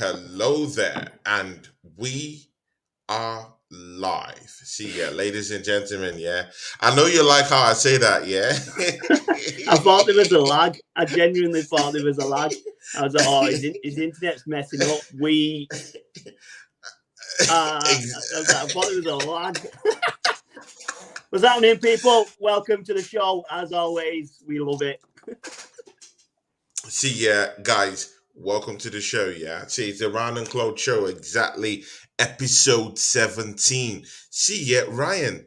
hello there, and we are live. See, yeah, ladies and gentlemen, yeah. I know you like how I say that, yeah. I thought there was a lag. I genuinely thought there was a lag. I was like, oh, his internet's messing up. I thought there was a lag. What's happening, people? Welcome to the show. As always, we love it. See, yeah, guys, welcome to the show, yeah. See, it's the Ryan and Claude show, exactly episode 17. See, yeah, Ryan,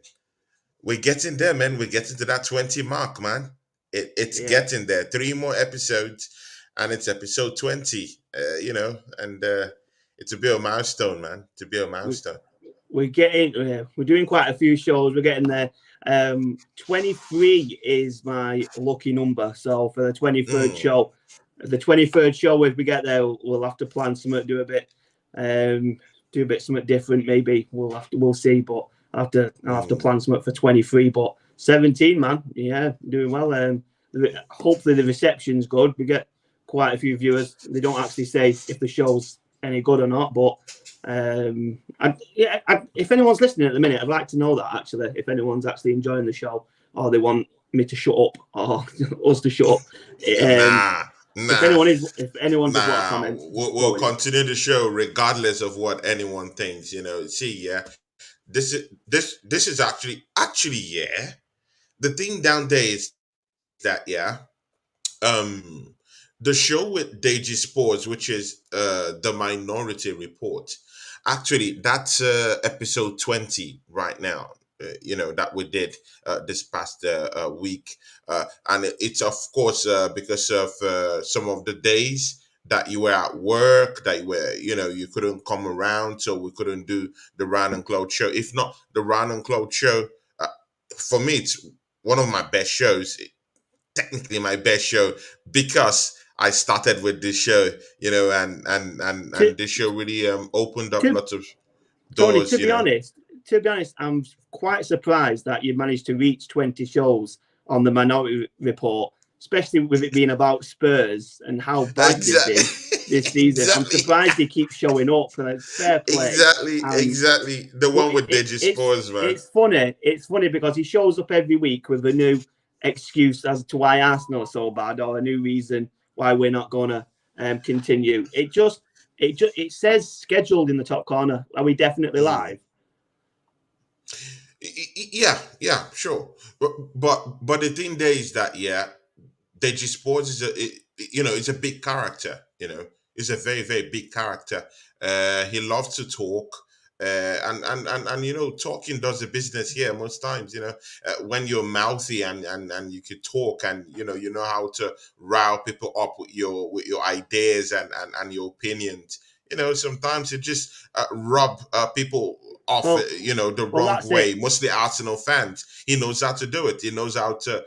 we're getting there, man. We're getting to that 20 mark, man. It's getting there. 3 more episodes, and it's episode 20, and it's a bit of a milestone, man. To be a milestone. We're doing quite a few shows. We're getting there. 23 is my lucky number. So for the 23rd show, if we get there, we'll have to plan something, do a bit something different. Maybe we'll see. But I'll have to plan something for 23. But 17, man, yeah, doing well. Hopefully the reception's good. We get quite a few viewers. They don't actually say if the show's any good or not, but if anyone's listening at the minute, I'd like to know that, actually, if anyone's actually enjoying the show, or they want me to shut up, or us to shut up. If anyone does want to comment, we'll continue the show regardless of what anyone thinks. See, yeah, this is actually yeah. The thing down there is that the show with Deji Sports, which is the Minority Report, actually that's episode 20 right now. That we did this past week, and it's of course because of some of the days that you were at work, that you were, you couldn't come around, so we couldn't do the Ryan and Claude show. If not, the Ryan and Claude show, for me, it's one of my best shows. Technically, my best show, because I started with this show, and this show really opened up lots of doors. Tony, to be honest, I'm quite surprised that you managed to reach 20 shows on the Minority Report, especially with it being about Spurs and how bad they've been this season. Exactly. I'm surprised they keep showing up. Fair play. Exactly. The one with Deji Spurs, man. It's funny because he shows up every week with a new excuse as to why Arsenal are so bad, or a new reason why we're not gonna continue. It says scheduled in the top corner. Are we definitely live? Yeah, sure. But the thing there is that Deji Sports is it's a big character. It's a very, very big character. He loves to talk. And talking does the business here most times. When you're mouthy and you could talk, and you know how to rile people up with your ideas and your opinions. Sometimes it just rub people off, the wrong way. It. Mostly Arsenal fans. He knows how to do it. He knows how to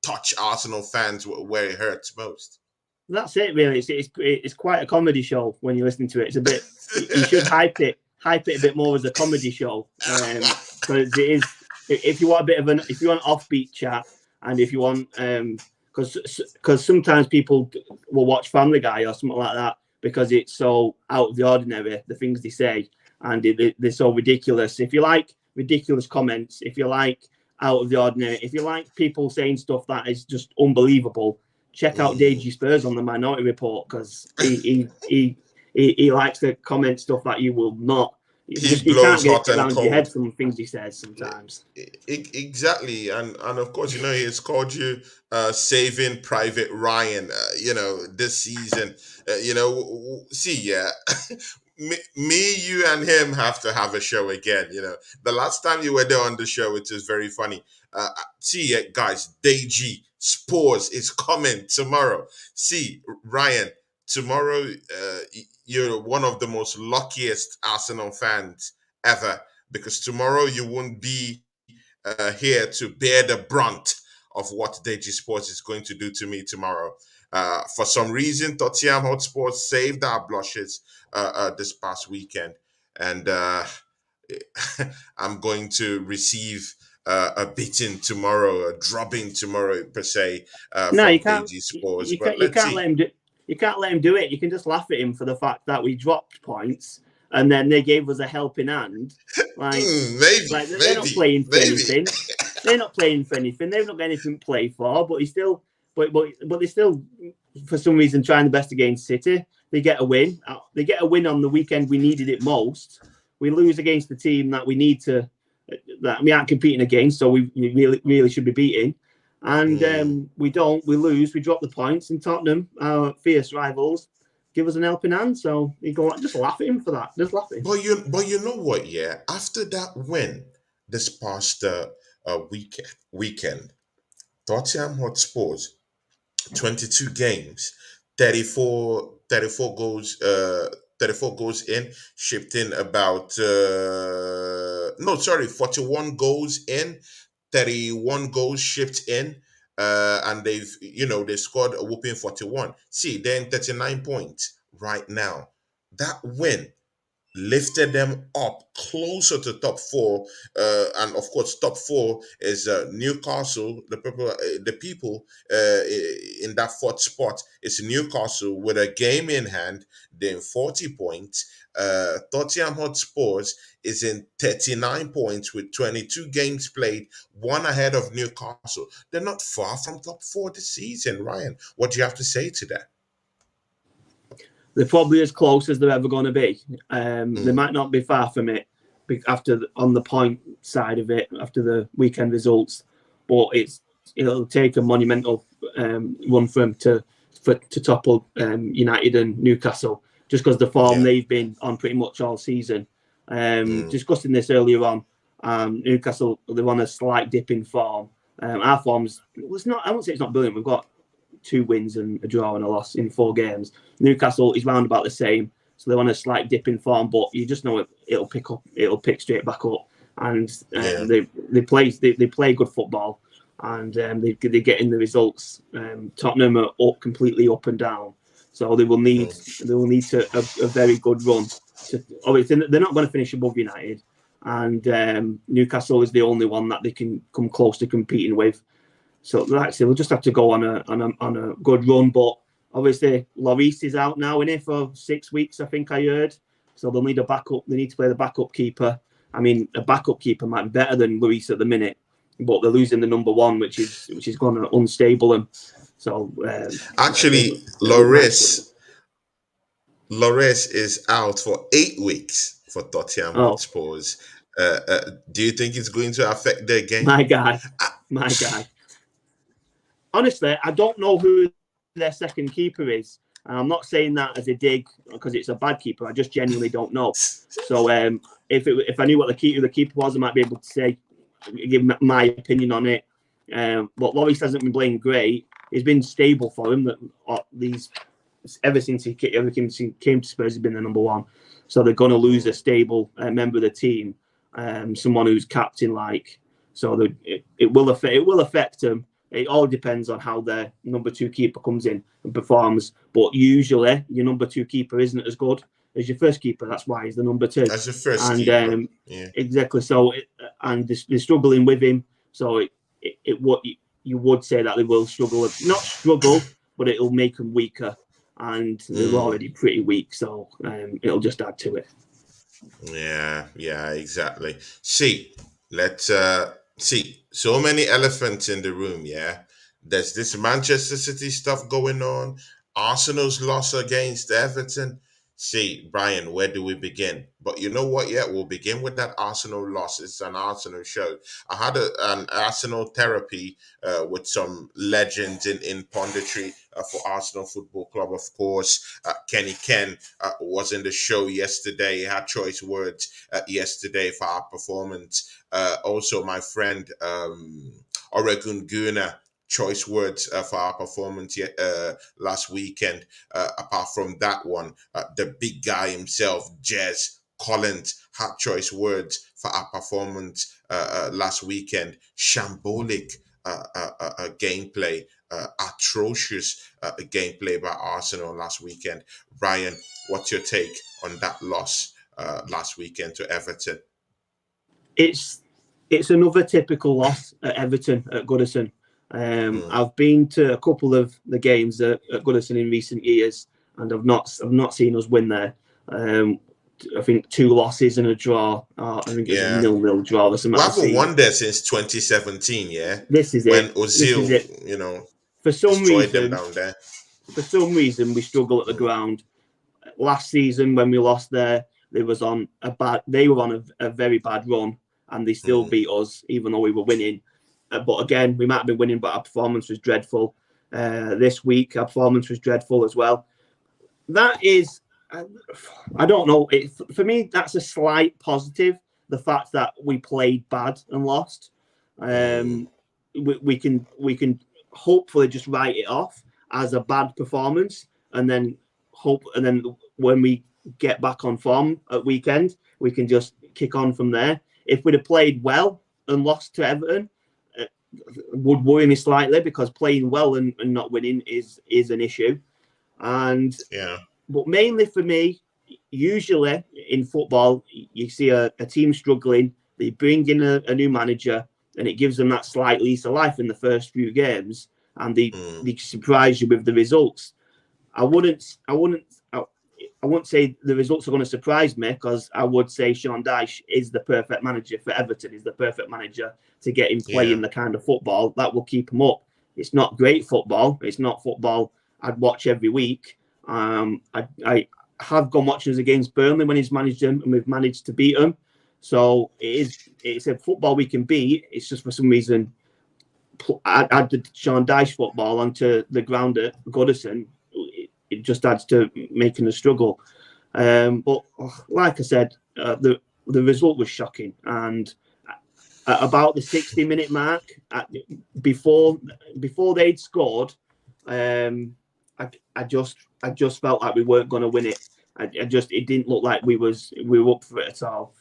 touch Arsenal fans where it hurts most. That's it, really. It's quite a comedy show when you're listening to it. It's a bit. You should hype it a bit more as a comedy show, because it is. If you want offbeat chat, and if you want, because sometimes people will watch Family Guy or something like that because it's so out of the ordinary, the things they say, and they're so ridiculous. If you like ridiculous comments, if you like out of the ordinary, if you like people saying stuff that is just unbelievable, check out Deji Spurs on the Minority Report, because he likes to comment stuff that you will not. You can't get around your head from things he says sometimes. Exactly, and of course, he has called you Saving Private Ryan. This season. Me, you, and him have to have a show again. The last time you were there on the show, it was very funny. Guys, Deji Sports is coming tomorrow. See, Ryan, tomorrow, you're one of the most luckiest Arsenal fans ever, because tomorrow you won't be here to bear the brunt of what Deji Sports is going to do to me tomorrow. For some reason, Tottenham Hotspur saved our blushes this past weekend, and I'm going to receive a beating tomorrow, a drubbing tomorrow per se. No, you can't. You can't let him do. You can't let him do it. You can just laugh at him for the fact that we dropped points and then they gave us a helping hand. Like, they're not playing for anything. They're not playing for anything. They've not got anything to play for. But they're still, for some reason, trying the best against City. They get a win. They get a win on the weekend we needed it most. We lose against the team that we need to, that we aren't competing against. So we really should be beating. And we don't. We lose. We drop the points. And Tottenham, our fierce rivals, give us an helping hand. So you go, just laugh at him for that. Just laugh at him. But you know what? Yeah, after that win this past weekend, Tottenham Hotspurs, 22 games, 34 goals. 34 goals in, shipped in about 41 goals in, 31 goals shipped in, and they scored a whooping 41. See, they're in 39 points right now. That win lifted them up closer to top four, and of course top four is Newcastle. The people in that fourth spot is Newcastle with a game in hand. They're in 40 points. Tottenham Hotspurs is in 39 points with 22 games played, one ahead of Newcastle. They're not far from top four this season. Ryan, what do you have to say to that? They're probably as close as they're ever going to be. They might not be far from it on the point side of it after the weekend results, but it'll take a monumental run for them to topple United and Newcastle, just because the form they've been on pretty much all season. Discussing this earlier on, Newcastle, they're on a slight dip in form. Our form's, I won't say it's not brilliant. We've got 2 wins and a draw and a loss in 4 games. Newcastle is round about the same, so they're on a slight dip in form, but you just know it'll pick up. It'll pick straight back up, and they play good football, and they're getting the results. Tottenham are completely up and down, so they will need a very good run. Obviously, they're not going to finish above United, and Newcastle is the only one that they can come close to competing with. So actually, we'll just have to go on a good run. But obviously, Lloris is out now, isn't he, for 6 weeks, I think I heard. So they'll need a backup. They need to play the backup keeper. I mean, a backup keeper might be better than Lloris at the minute, but they're losing the number one, which is going to unstable them. So actually, Lloris is out for 8 weeks for Tottenham Hotspurs. Do you think it's going to affect their game? My guy. Honestly, I don't know who their second keeper is. I'm not saying that as a dig because it's a bad keeper. I just genuinely don't know. So if I knew what the keeper was, I might be able to give my opinion on it. But Lloris hasn't been playing great. It's been stable for him. Ever since he came to Spurs, he's been the number one. So they're going to lose a stable member of the team, someone who's captain-like. So it will affect them. It all depends on how their number 2 keeper comes in and performs. But usually, your number 2 keeper isn't as good as your first keeper. That's why he's the number 2. That's your first keeper. Exactly. So, they're struggling with him. So, you would say that they will struggle. Not struggle, but it'll make them weaker. And they're already pretty weak. So, it'll just add to it. Yeah, exactly. Let's see, so many elephants in the room, yeah? There's this Manchester City stuff going on. Arsenal's loss against Everton. See, Brian, where do we begin? But you know what? Yeah, we'll begin with that Arsenal loss. It's an Arsenal show. I had an Arsenal therapy with some legends in punditry for Arsenal Football Club, of course. Kenny Ken was in the show yesterday. He had choice words yesterday for our performance. Also, my friend Oregon Gunner, choice words for our performance last weekend. Apart from that one, the big guy himself, Jez Collins, had choice words for our performance last weekend. Shambolic gameplay, atrocious gameplay by Arsenal last weekend. Brian, what's your take on that loss last weekend to Everton? It's another typical loss at Everton at Goodison. I've been to a couple of the games at Goodison in recent years, and I've not seen us win there. I think 2 losses and a draw. I think it's a 0-0 draw or something. We haven't won there since 2017. Yeah, this is when it. Ozil, For some destroyed them reason, down there. For some reason, we struggle at the ground. Last season, when we lost there, they were on a very bad run, and they still beat us, even though we were winning. But again, we might have been winning, but our performance was dreadful. This week, our performance was dreadful as well. That is, I don't know. For me, that's a slight positive. The fact that we played bad and lost. We can hopefully just write it off as a bad performance, and then when we get back on form at weekend, we can just kick on from there. If we'd have played well and lost to Everton, it would worry me slightly, because playing well and not winning is an issue. But mainly for me, usually in football, you see a team struggling, they bring in a new manager, and it gives them that slight lease of life in the first few games, and they surprise you with the results. I wouldn't say the results are going to surprise me, because I would say Sean Dyche is the perfect manager for Everton. He's the perfect manager to get him playing the kind of football that will keep him up. It's not great football. It's not football I'd watch every week. I have gone watching us against Burnley when he's managed them, and we've managed to beat them. So it's a football we can beat. It's just for some reason add the Sean Dyche football onto the ground at Goodison. It just adds to making a struggle. But like I said, the result was shocking. And at about the 60-minute mark, before they'd scored, I just felt like we weren't going to win it. It didn't look like we were up for it at all.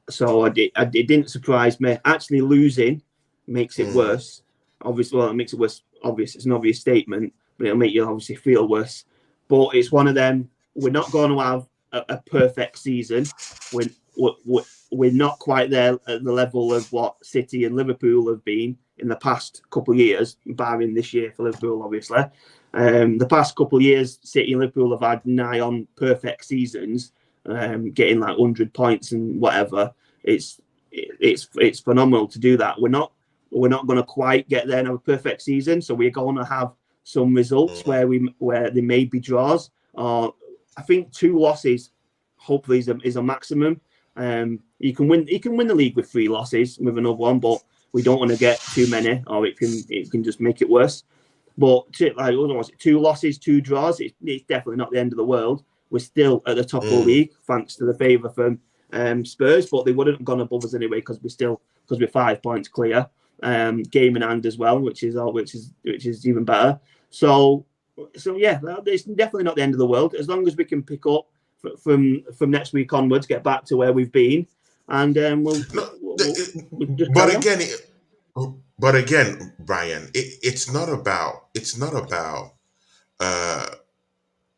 So it didn't surprise me. Actually, losing makes it worse. Obviously, well, it makes it worse. Obvious, it's an obvious statement, but it'll make you obviously feel worse. But it's one of them. We're not going to have a perfect season. We're not quite there at the level of what City and Liverpool have been in the past couple of years, barring this year for Liverpool, obviously. The past couple of years, City and Liverpool have had nigh on perfect seasons, getting like 100 points and whatever. It's phenomenal to do that. We're not going to quite get there and have a perfect season, so we're going to have some results where they may be draws. I think 2 losses, hopefully, is a maximum. You can win the league with 3 losses with another one, but we don't want to get too many, or it can just make it worse. But 2 losses, 2 draws, it's definitely not the end of the world. We're still at the top of the league, thanks to the favour from Spurs, but they wouldn't have gone above us anyway, because we're 5 points clear. Game in hand as well, which is even better. So yeah, it's definitely not the end of the world, as long as we can pick up from next week onwards, get back to where we've been, and we'll just But again, Brian, it's not about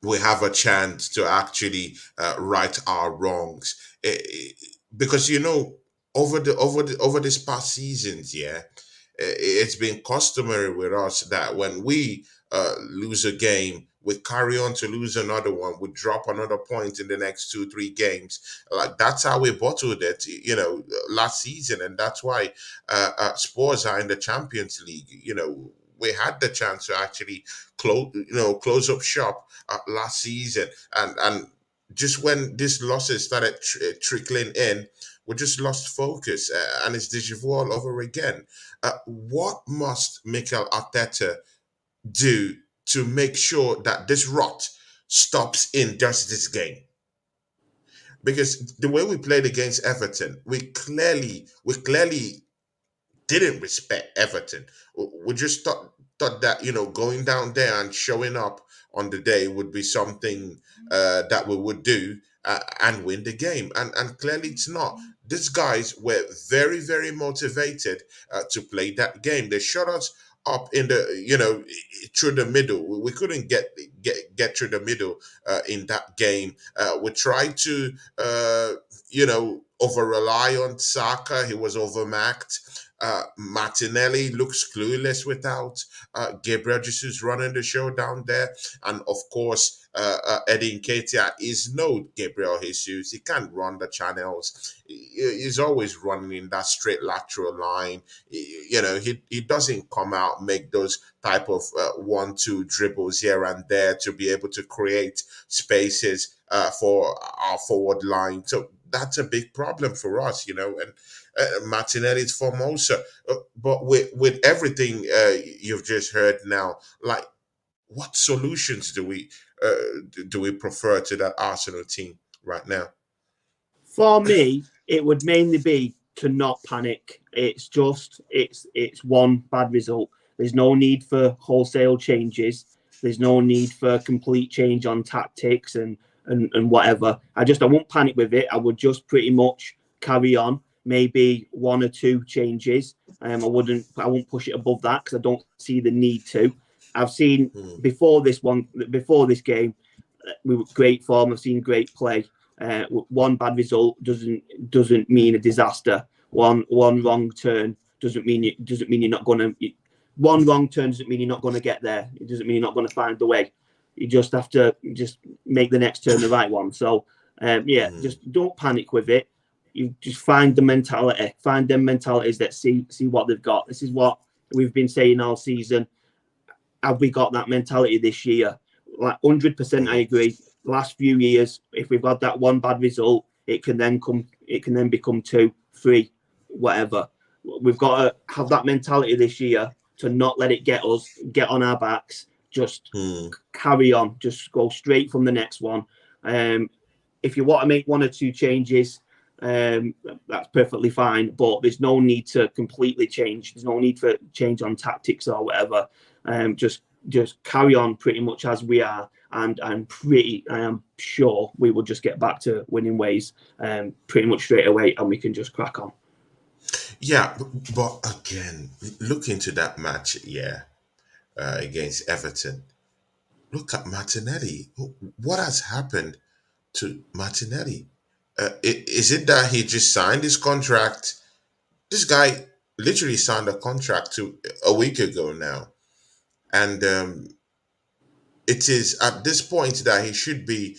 we have a chance to actually right our wrongs. Because over this past seasons, it's been customary with us that when we lose a game, we carry on to lose another one. We drop another point in the next 2-3 games. Like, that's how we bottled it, last season, and that's why Spurs are in the Champions League. We had the chance to actually close up shop last season, and just when these losses started trickling in, we just lost focus, and it's déjà vu all over again. What must Mikel Arteta do to make sure that this rot stops in just this game? Because the way we played against Everton, we clearly didn't respect Everton. We just thought that going down there and showing up on the day would be something that we would do and win the game, and clearly it's not. These guys were very, very motivated to play that game. They shut us up in the through the middle. We couldn't get through the middle in that game. We tried to over rely on Saka. He was overmaxed. Martinelli looks clueless without Gabriel Jesus running the show down there. And of course, Eddie Nketiah is no Gabriel Jesus. He can't run the channels. He's always running in that straight lateral line. He doesn't come out, make those type of 1-2 dribbles here and there to be able to create spaces for our forward line. So that's a big problem for us, and Martinelli's form also. But with everything you've just heard now, like, what solutions do we prefer to that Arsenal team right now? For me, it would mainly be to not panic. It's one bad result. There's no need for wholesale changes. There's no need for complete change on tactics and whatever. I won't panic with it. I would just pretty much carry on. Maybe 1 or 2 changes. I won't push it above that because I don't see the need to. I've seen before this game, we were great form. I've seen great play. One bad result doesn't mean a disaster. One wrong turn doesn't mean you're not going to. One wrong turn doesn't mean you're not going to get there. It doesn't mean you're not going to find the way. You just have to just make the next turn the right one. So just don't panic with it. You just find the mentality. Find them mentalities that see what they've got. This is what we've been saying all season. Have we got that mentality this year? Like 100%, I agree. Last few years, if we've had that one bad result, it can then become 2, 3, whatever. We've got to have that mentality this year to not let it get on our backs. Just carry on. Just go straight from the next one. If you want to make 1 or 2 changes, that's perfectly fine. But there's no need to completely change. There's no need for change on tactics or whatever. Just carry on pretty much as we are, and I am sure we will just get back to winning ways pretty much straight away, and we can just crack on. Yeah, but again, look into that match, against Everton. Look at Martinelli. What has happened to Martinelli? Is it that he just signed his contract? This guy literally signed a contract a week ago now. And it is at this point that he should be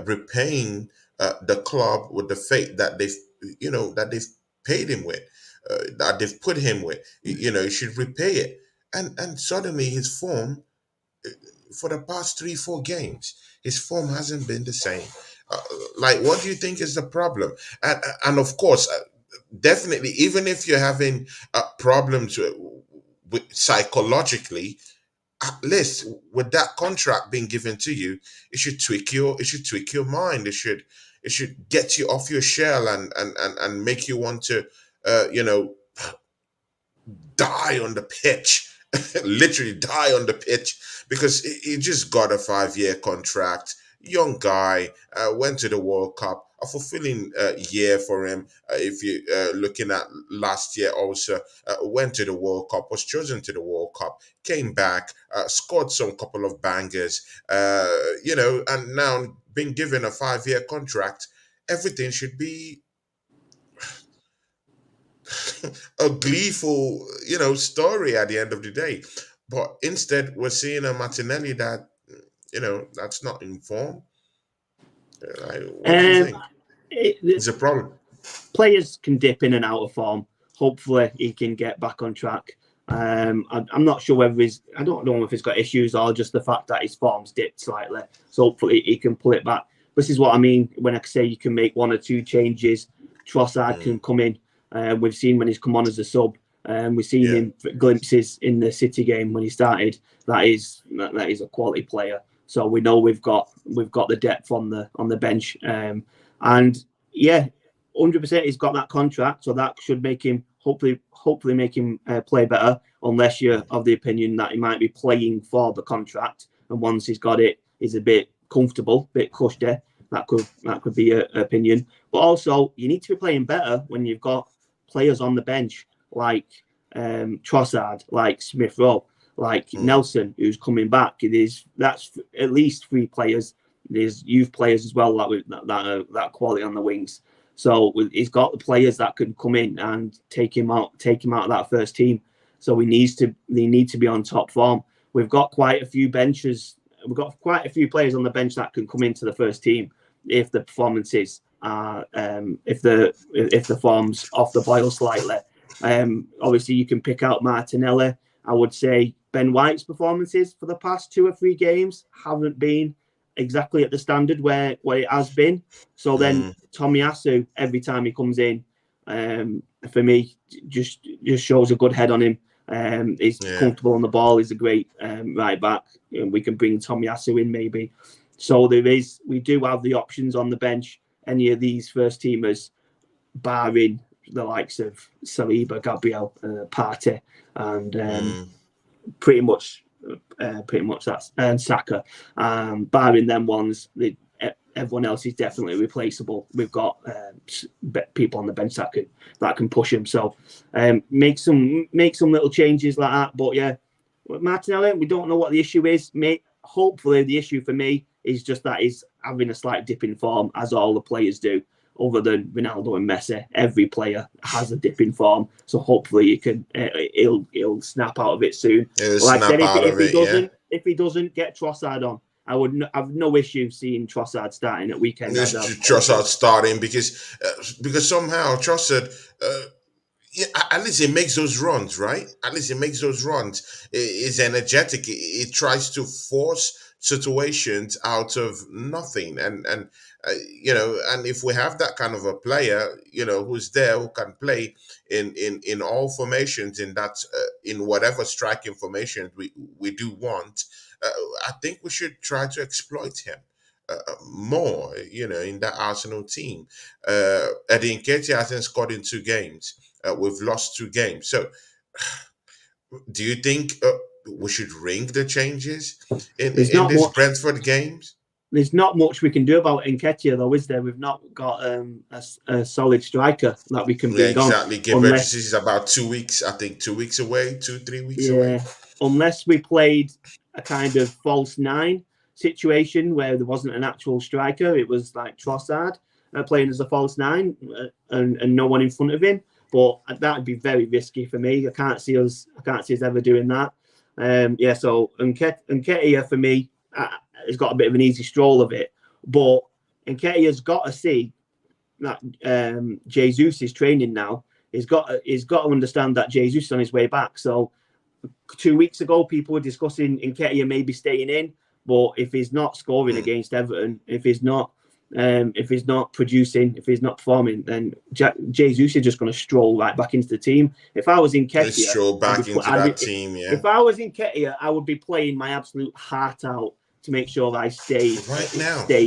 repaying the club with the fate that they've paid him with, that they've put him with. He should repay it. And suddenly his form for the past 3-4 games, his form hasn't been the same. Like, what do you think is the problem? And of course, definitely, even if you're having problems with psychologically, at least with that contract being given to you, it should tweak your mind. It should get you off your shell and make you want to die on the pitch. Literally die on the pitch, because he just got a 5-year contract. Young guy, went to the World Cup, a fulfilling year for him. If you looking at last year, also went to the World Cup, was chosen to the World Cup, came back, scored some couple of bangers, and now being given a 5-year contract. Everything should be a gleeful, story at the end of the day. But instead, we're seeing a Martinelli that, that's not informed. What do you think? It's a problem. Players can dip in and out of form. Hopefully, he can get back on track. I'm not sure whether I don't know if he's got issues or just the fact that his form's dipped slightly. So hopefully, he can pull it back. This is what I mean when I say you can make 1 or 2 changes. Trossard can come in. We've seen when he's come on as a sub. We've seen him glimpses in the City game when he started. That is a quality player. So we know we've got the depth on the bench. And 100% he's got that contract, so that should make him hopefully make him play better. Unless you're of the opinion that he might be playing for the contract, and once he's got it, he's a bit comfortable, a bit cushy. That could be an opinion. But also, you need to be playing better when you've got players on the bench like Trossard, like Smith Rowe, like Nelson, who's coming back. That's at least 3 players. There's youth players as well that quality on the wings. So he's got the players that can come in and take him out of that first team. So they need to be on top form. We've got quite a few benches. We've got quite a few players on the bench that can come into the first team if the performances are if the form's off the boil slightly. Obviously, you can pick out Martinelli. I would say Ben White's performances for the past 2 or 3 games haven't been exactly at the standard where it has been. So then Tomiyasu, every time he comes in, for me, just shows a good head on him. He's comfortable on the ball. He's a great right back. We can bring Tomiyasu in maybe. So we do have the options on the bench. Any of these first teamers, barring the likes of Saliba, Gabriel, Partey, and pretty much that's and Saka. Barring them ones, everyone else is definitely replaceable. We've got people on the bench that can push him. So make some little changes like that. But yeah, Martinelli, we don't know what the issue is. Hopefully, the issue for me is just that he's having a slight dip in form, as all the players do. Other than Ronaldo and Messi, every player has a dip in form. So hopefully he'll snap out of it soon. If he doesn't get Trossard on, I would have no issue seeing Trossard starting at weekend. Trossard starting because somehow Trossard, at least he makes those runs, right? At least he makes those runs. He's energetic. He tries to force situations out of nothing, and if we have that kind of a player, who's there, who can play in all formations, in whatever striking formation we do want, I think we should try to exploit him more, in that Arsenal team. Eddie Nketiah hasn't scored in 2 games. We've lost 2 games. So do you think we should ring the changes in these Brentford games? There's not much we can do about Nketiah, though, is there? We've not got a solid striker that we can bring on. Exactly. This is about 2 weeks, I think, 2 weeks away, 2-3 weeks away. Unless we played a kind of false 9 situation where there wasn't an actual striker, it was like Trossard playing as a false 9 and no one in front of him. But that would be very risky for me. I can't see us ever doing that. So Nketiah for me has got a bit of an easy stroll of it. But Nketiah's got to see that Jesus is training now. He's got to understand that Jesus is on his way back. So 2 weeks ago, people were discussing Nketiah maybe staying in. But if he's not scoring against Everton, if he's not producing, if he's not performing, then Jesus is just going to stroll right back into the team. If I was in Nketiah, stroll back into that team. Yeah. If I was in Nketiah, I would be playing my absolute heart out to make sure that I stayed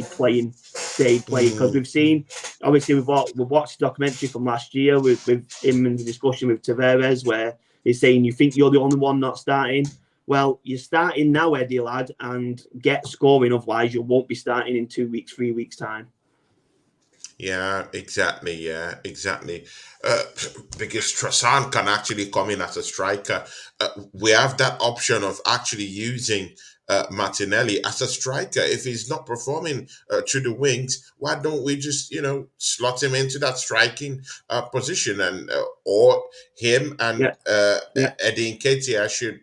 playing because we've seen, obviously we've watched the documentary from last year with him in the discussion with Tavares where he's saying you think you're the only one not starting. Well, you're starting now, Eddie lad, and get scoring. Otherwise, you won't be starting in 2 weeks, 3 weeks time. Yeah, exactly. Because Trossard can actually come in as a striker. We have that option of actually using Martinelli as a striker. If he's not performing through the wings, why don't we just slot him into that striking position, and or him and Eddie Nketiah should.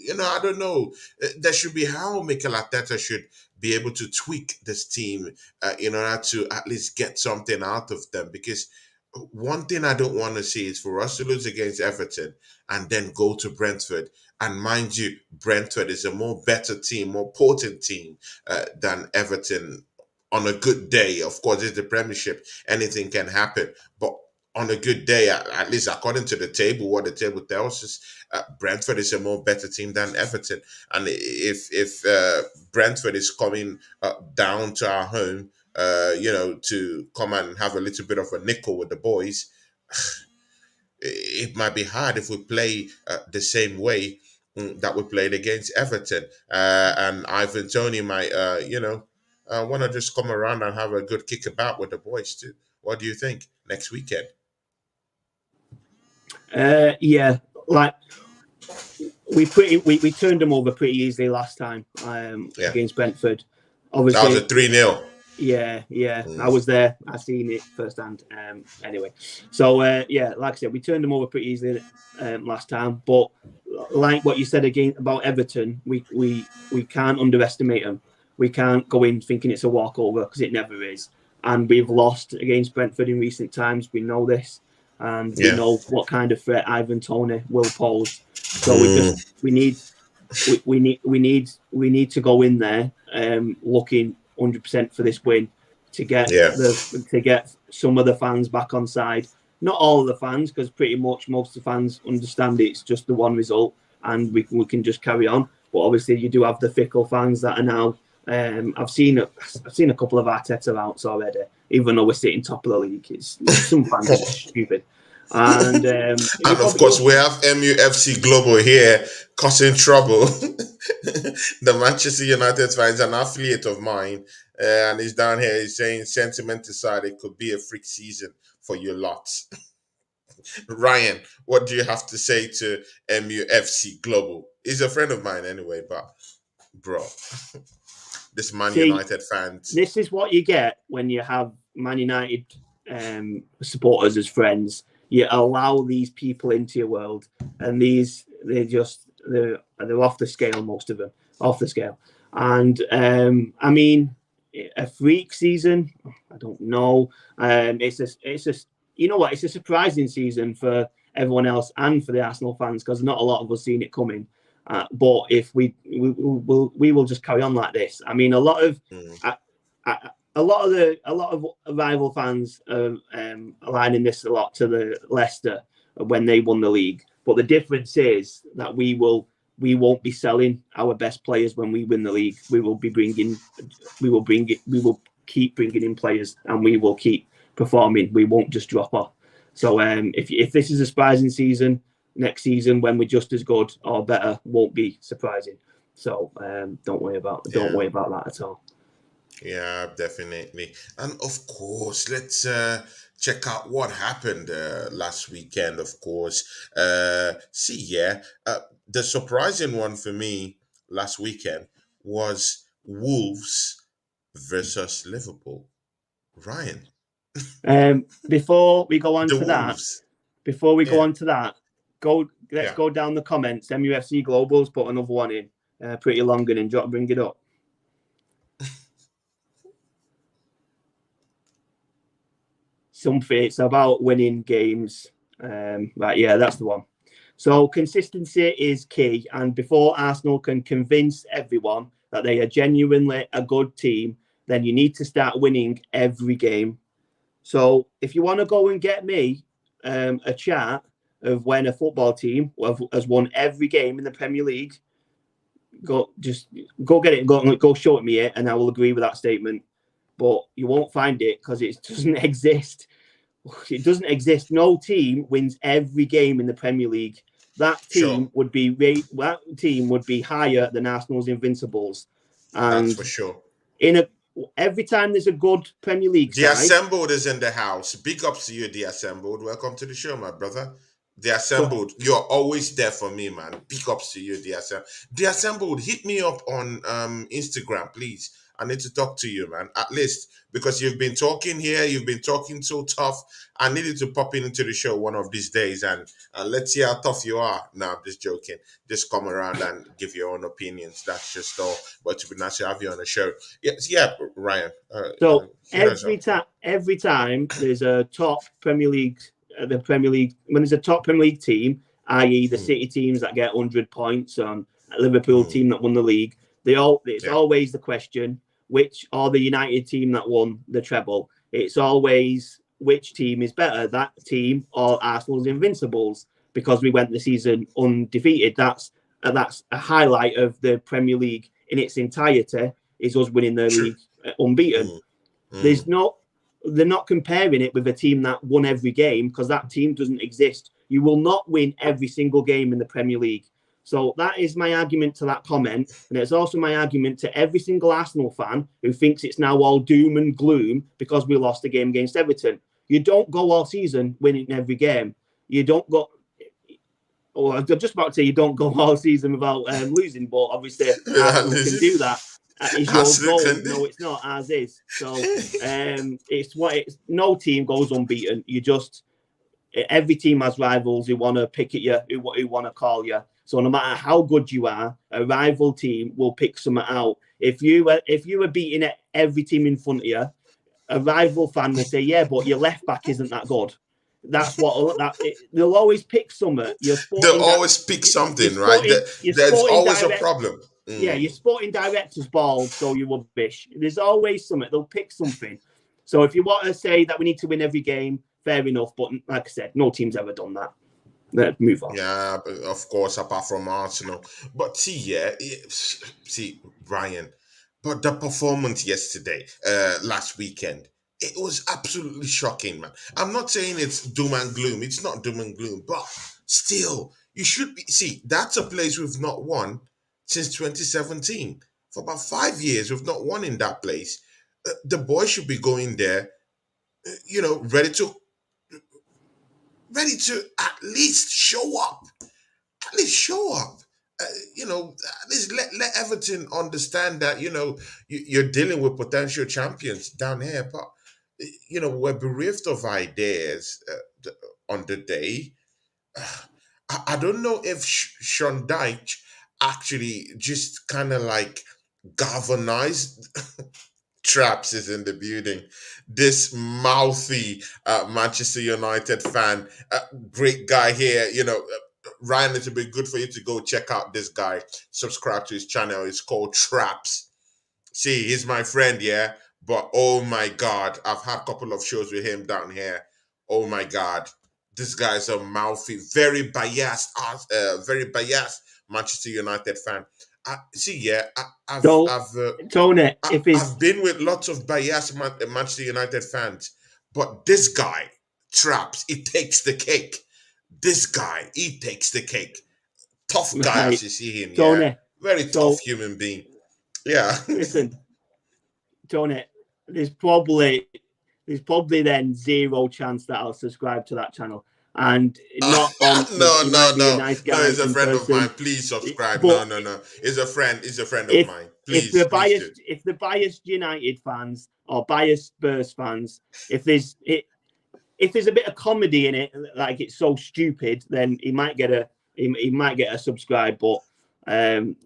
I don't know. There should be how Mikel Arteta should be able to tweak this team in order to at least get something out of them. Because one thing I don't want to see is for us to lose against Everton and then go to Brentford. And mind you, Brentford is a more better team, more potent team than Everton on a good day. Of course, it's the Premiership. Anything can happen. But on a good day, at least according to the table, what the table tells us, Brentford is a more better team than Everton. And if Brentford is coming down to our home, to come and have a little bit of a nickel with the boys, it might be hard if we play the same way that we played against Everton. And Ivan Toney might, want to just come around and have a good kick about with the boys too. What do you think next weekend? We turned them over pretty easily last time against Brentford. Obviously, that was a 3-0. Yeah. I was there. I seen it firsthand. Anyway, so like I said, we turned them over pretty easily last time. But like what you said again about Everton, we can't underestimate them. We can't go in thinking it's a walkover, because it never is. And we've lost against Brentford in recent times. We know this, and we know what kind of threat Ivan Toney will pose. So we need to go in there looking 100% for this win, to get some of the fans back on side. Not all of the fans, because pretty much most of the fans understand it's just the one result and we can just carry on. But obviously you do have the fickle fans that are now. I've seen a couple of Arteta outs already, even though we're sitting top of the league. Some fans are just stupid. And of course, we have MUFC Global here causing trouble. The Manchester United fan is an affiliate of mine, and he's down here. He's saying, sentiment aside, it could be a freak season for you lots. Ryan, what do you have to say to MUFC Global? He's a friend of mine anyway, but bro, this United fans. This is what you get when you have Man United supporters as friends. You allow these people into your world, and they're off the scale. Most of them off the scale. And I mean, a freak season, I don't know. It's a surprising season for everyone else and for the Arsenal fans, because not a lot of us seen it coming. But if we will just carry on like this. I mean, a lot of rival fans are aligning this a lot to the Leicester when they won the league. But the difference is that we won't be selling our best players when we win the league. We will keep bringing in players, and we will keep performing. We won't just drop off. So if this is a surprising season, next season when we're just as good or better won't be surprising. So don't worry about that at all. Yeah, definitely. And of course, let's check out what happened last weekend, of course. The surprising one for me last weekend was Wolves versus Liverpool. Ryan. Before we go on The to Wolves. Let's go down the comments. MUFC Global's put another one in, pretty long, and then bring it up. Something, it's about winning games. Right, yeah, that's the one. So consistency is key, and before Arsenal can convince everyone that they are genuinely a good team, then you need to start winning every game. So if you want to go and get me a chart of when a football team has won every game in the Premier League, go get it, go show it me it, and I will agree with that statement. But you won't find it because it doesn't exist. It doesn't exist. No team wins every game in the Premier League. That team would be higher than Arsenal's Invincibles. And that's for sure. Every time there's a good Premier League side, Assembled is in the house. Big ups to you, The Assembled. Welcome to the show, my brother. The Assembled, you're always there for me, man. Big ups to you, The Assembled. The Assembled, hit me up on Instagram, please. I need to talk to you, man. At least because you've been talking here, you've been talking so tough. I needed to pop into the show one of these days, and let's see how tough you are. No, I'm just joking. Just come around and give your own opinions. That's just all. But to be nice to have you on the show. Yeah, Ryan. So every time there's a top Premier League, when there's a top Premier League team, i.e. the City teams that get 100 points on a Liverpool team that won the league, it's always the question, which are the United team that won the treble? It's always which team is better, that team or Arsenal's Invincibles, because we went the season undefeated. That's a highlight of the Premier League in its entirety, is us winning the league unbeaten. They're not comparing it with a team that won every game, because that team doesn't exist. You will not win every single game in the Premier League. So that is my argument to that comment. And it's also my argument to every single Arsenal fan who thinks it's now all doom and gloom because we lost a game against Everton. You don't go all season winning every game. You don't go... Or I'm just about to say you don't go all season without losing, but obviously Arsenal can do that. is your goal. No, it's not. Ours is. So it's no team goes unbeaten. You just every team has rivals who want to pick at you, who want to call you. So no matter how good you are, a rival team will pick something out. If you were beating every team in front of you, a rival fan will say, "Yeah, but your left back isn't that good." That's what they'll always pick something. They'll always pick something, right? There's always a problem. Yeah, your sporting director's bald, so you're rubbish. There's always something. They'll pick something. So if you want to say that we need to win every game, fair enough. But like I said, no team's ever done that. Let's move on. Yeah, of course, apart from Arsenal. But see, Ryan, but the performance yesterday, last weekend, it was absolutely shocking, man. I'm not saying it's doom and gloom. It's not doom and gloom, but still, you should be. See, that's a place we've not won since 2017. For about 5 years, we've not won in that place. The boys should be going there, ready to at least show up. At least show up. At least let Everton understand that you're dealing with potential champions down here. But we're bereft of ideas on the day. I don't know if Sean Dyche actually just kind of like galvanized. Traps is in the building. This mouthy Manchester United fan, great guy here. Ryan, it'll be good for you to go check out this guy. Subscribe to his channel. It's called Traps. See, he's my friend, yeah. But oh my God, I've had a couple of shows with him down here. Oh my God, this guy's a mouthy, very biased Manchester United fan. Tony, I've been with lots of biased Manchester United fans, but this guy, Traps, he takes the cake. This guy, he takes the cake. Tough guy, as you see him, Tony, yeah. Very tough human being. Yeah. Listen, Tony, there's probably then zero chance that I'll subscribe to that channel. And not on no. Nice guy. No, he's a friend of mine. Please subscribe. No. He's a friend of mine. Please. If the biased United fans or biased Spurs fans, if there's a bit of comedy in it, like it's so stupid, then he might get a subscribe. But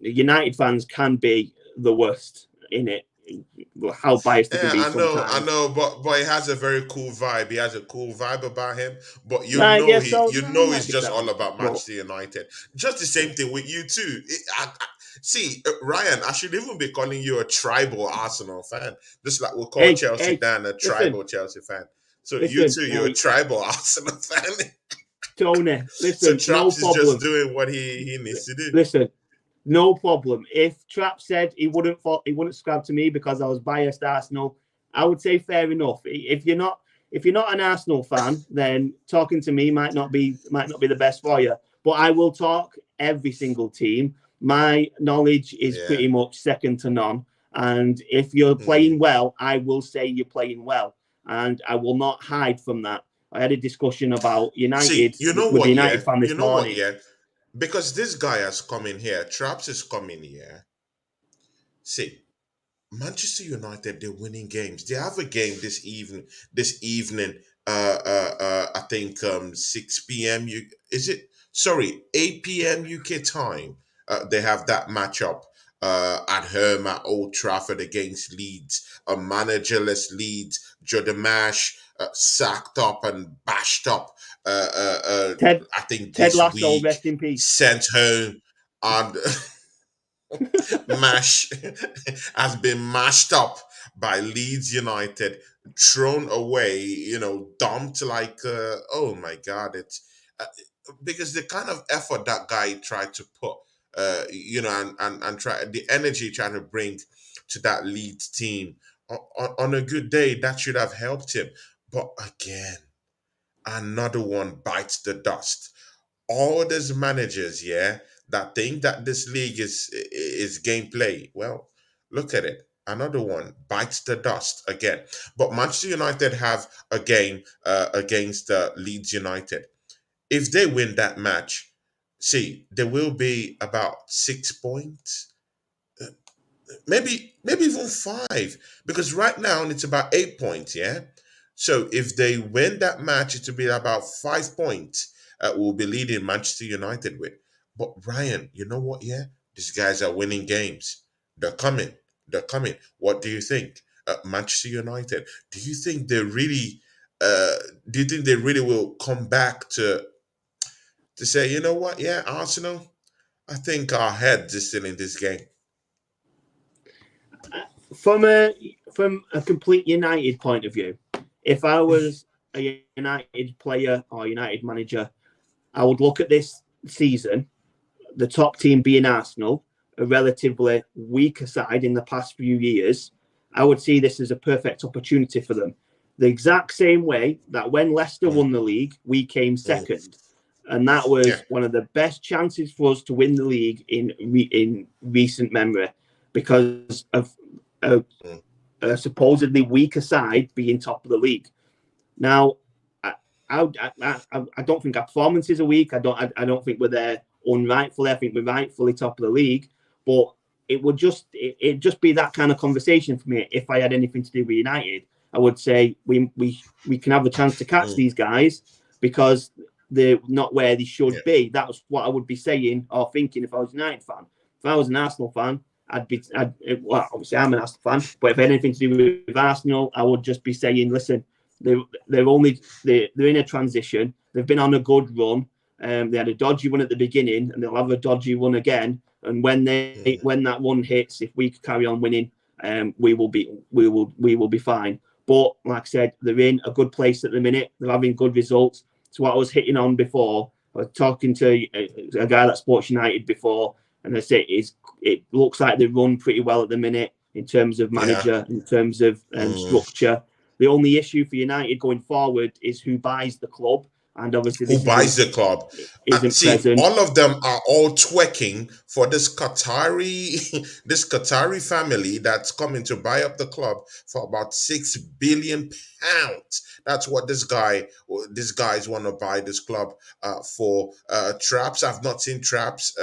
United fans can be the worst in it. How biased it can be sometimes. I know, but he has a very cool vibe. He has a cool vibe about him. But it's just all about Manchester United. Just the same thing with you too. See, Ryan, I should even be calling you a tribal Arsenal fan, just like we'll call Chelsea Dan a tribal Chelsea fan. So you too, you're a tribal Arsenal fan. Tony, listen, so Traps is just doing what he needs to do. Listen. No problem. If Trap said he wouldn't subscribe to me because I was biased Arsenal, I would say fair enough. If you're not an Arsenal fan, then talking to me might not be the best for you. But I will talk every single team. My knowledge is pretty much second to none. And if you're playing well, I will say you're playing well, and I will not hide from that. I had a discussion about United with the United fan this morning. Because this guy has come in here, Traps is coming here. See, Manchester United, they're winning games. They have a game this evening. I think 6 p.m. 8 p.m. UK time. They have that matchup at home at Old Trafford against Leeds. A managerless Leeds. Jordan Mash sacked up and bashed up. Ted, I think Ted this Lasso, week rest in peace. sent home and mash has been mashed up by Leeds United, thrown away, dumped like oh my God, it's because the kind of effort that guy tried to put, and try the energy trying to bring to that Leeds team on a good day that should have helped him, but again. Another one bites the dust. All these managers, that think that this league is gameplay. Well, look at it. Another one bites the dust again. But Manchester United have a game against Leeds United. If they win that match, see, there will be about 6 points. maybe even 5, because right now it's about 8 points. Yeah. So if they win that match, it will be about 5 points. We'll be leading Manchester United with. But Ryan, you know what? Yeah, these guys are winning games. They're coming. They're coming. What do you think? Manchester United. Do you think they really? Uh, do you think they really will come back to say, you know what? Yeah, Arsenal. I think our heads is still in this game. From a complete United point of view, if I was a United player or United manager, I would look at this season, the top team being Arsenal, a relatively weaker side in the past few years. I would see this as a perfect opportunity for them. The exact same way that when Leicester won the league, we came second. And that was one of the best chances for us to win the league in recent memory, because of a supposedly weaker side being top of the league. Now, I don't think our performances are weak. I don't think we're there unrightfully. I think we're rightfully top of the league. But it'd just be that kind of conversation for me. If I had anything to do with United, I would say we can have a chance to catch these guys because they're not where they should be. That's what I would be saying or thinking if I was a United fan. If I was an Arsenal fan, well, obviously I'm an Arsenal fan, but if I had anything to do with Arsenal, I would just be saying, listen, they're in a transition. They've been on a good run. They had a dodgy one at the beginning, and they'll have a dodgy one again. And when that one hits, if we carry on winning, we will be fine. But like I said, they're in a good place at the minute. They're having good results. It's what I was hitting on before. I was talking to a guy that Sports United before, and I said it looks like they run pretty well at the minute in terms of manager, in terms of structure. The only issue for United going forward is who buys the club. And obviously, who buys the club? See, present. All of them are all twerking for this Qatari family that's coming to buy up the club for about £6 billion. That's what these guys want to buy this club for. Traps, I've not seen Traps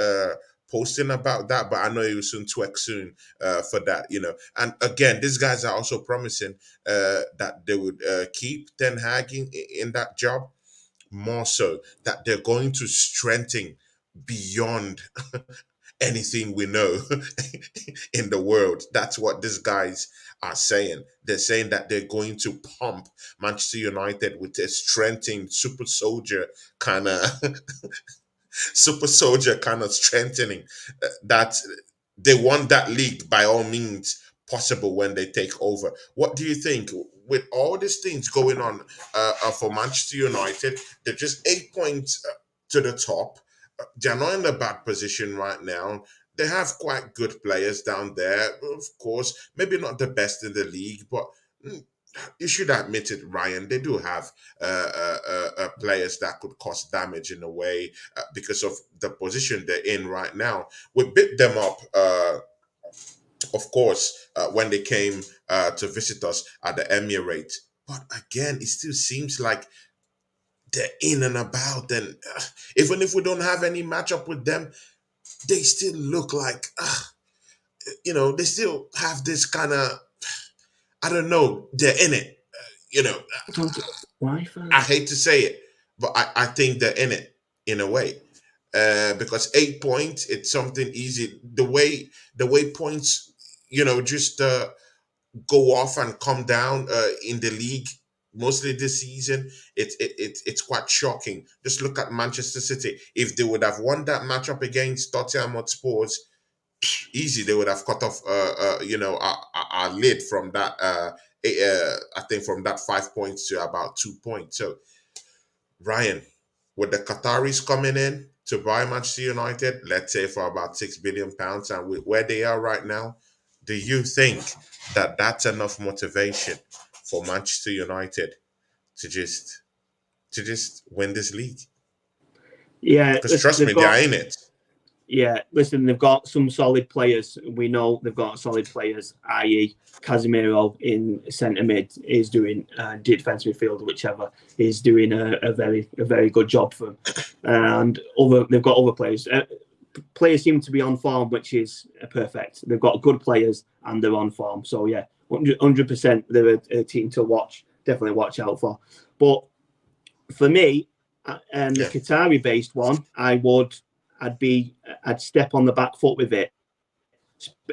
posting about that, but I know he will soon twerk soon for that, And again, these guys are also promising that they would keep Ten Hag in that job. More so that they're going to strengthen beyond anything we know in the world. That's what these guys are saying. They're saying that they're going to pump Manchester United with a strengthening super soldier kind of strengthening, that they want that league by all means possible when they take over. What do you think? With all these things going on for Manchester United, they're just 8 points to the top. They're not in a bad position right now. They have quite good players down there. Of course, maybe not the best in the league, but you should admit it, Ryan. They do have players that could cause damage in a way because of the position they're in right now. We bit them up. Of course, when they came to visit us at the Emirates. But again, it still seems like they're in and about. And even if we don't have any matchup with them, they still look like, they still have this kind of, I don't know, they're in it. I hate to say it, but I think they're in it in a way. Because 8 points, it's something easy. The way points, just go off and come down in the league mostly this season, it's quite shocking. Just look at Manchester City. If they would have won that matchup against Tottenham Hotspurs, easy, they would have cut off our lid from that I think from that 5 points to about 2 points. So Ryan, with the Qataris coming in to buy Manchester United, let's say for about £6 billion, and with where they are right now, do you think that that's enough motivation for Manchester United to just win this league? Yeah, because trust me, they're in it. Yeah, listen, they've got some solid players. We know they've got solid players, i.e. Casemiro in centre mid is doing defensive midfield, whichever, is doing a very good job for them. And they've got other players. players seem to be on form, which is perfect. They've got good players and they're on form. So yeah, 100% they're a team to watch. Definitely watch out for. But for me, the Qatari-based one, I'd step on the back foot with it,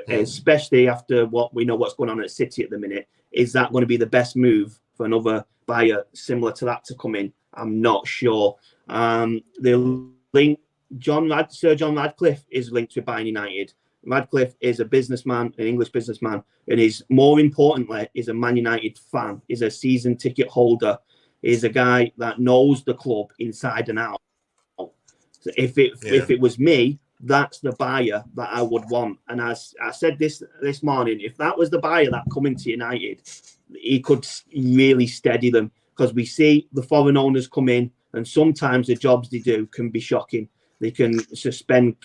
especially after what's going on at City at the minute. Is that going to be the best move for another buyer similar to that to come in? I'm not sure. The link, Sir John Radcliffe is linked with buying United. Radcliffe is a businessman, an English businessman, and is more importantly is a Man United fan. He's a season ticket holder. He's a guy that knows the club inside and out. So if it was me, that's the buyer that I would want. And as I said this morning, if that was the buyer that coming to United, he could really steady them, because we see the foreign owners come in, and sometimes the jobs they do can be shocking. They can spend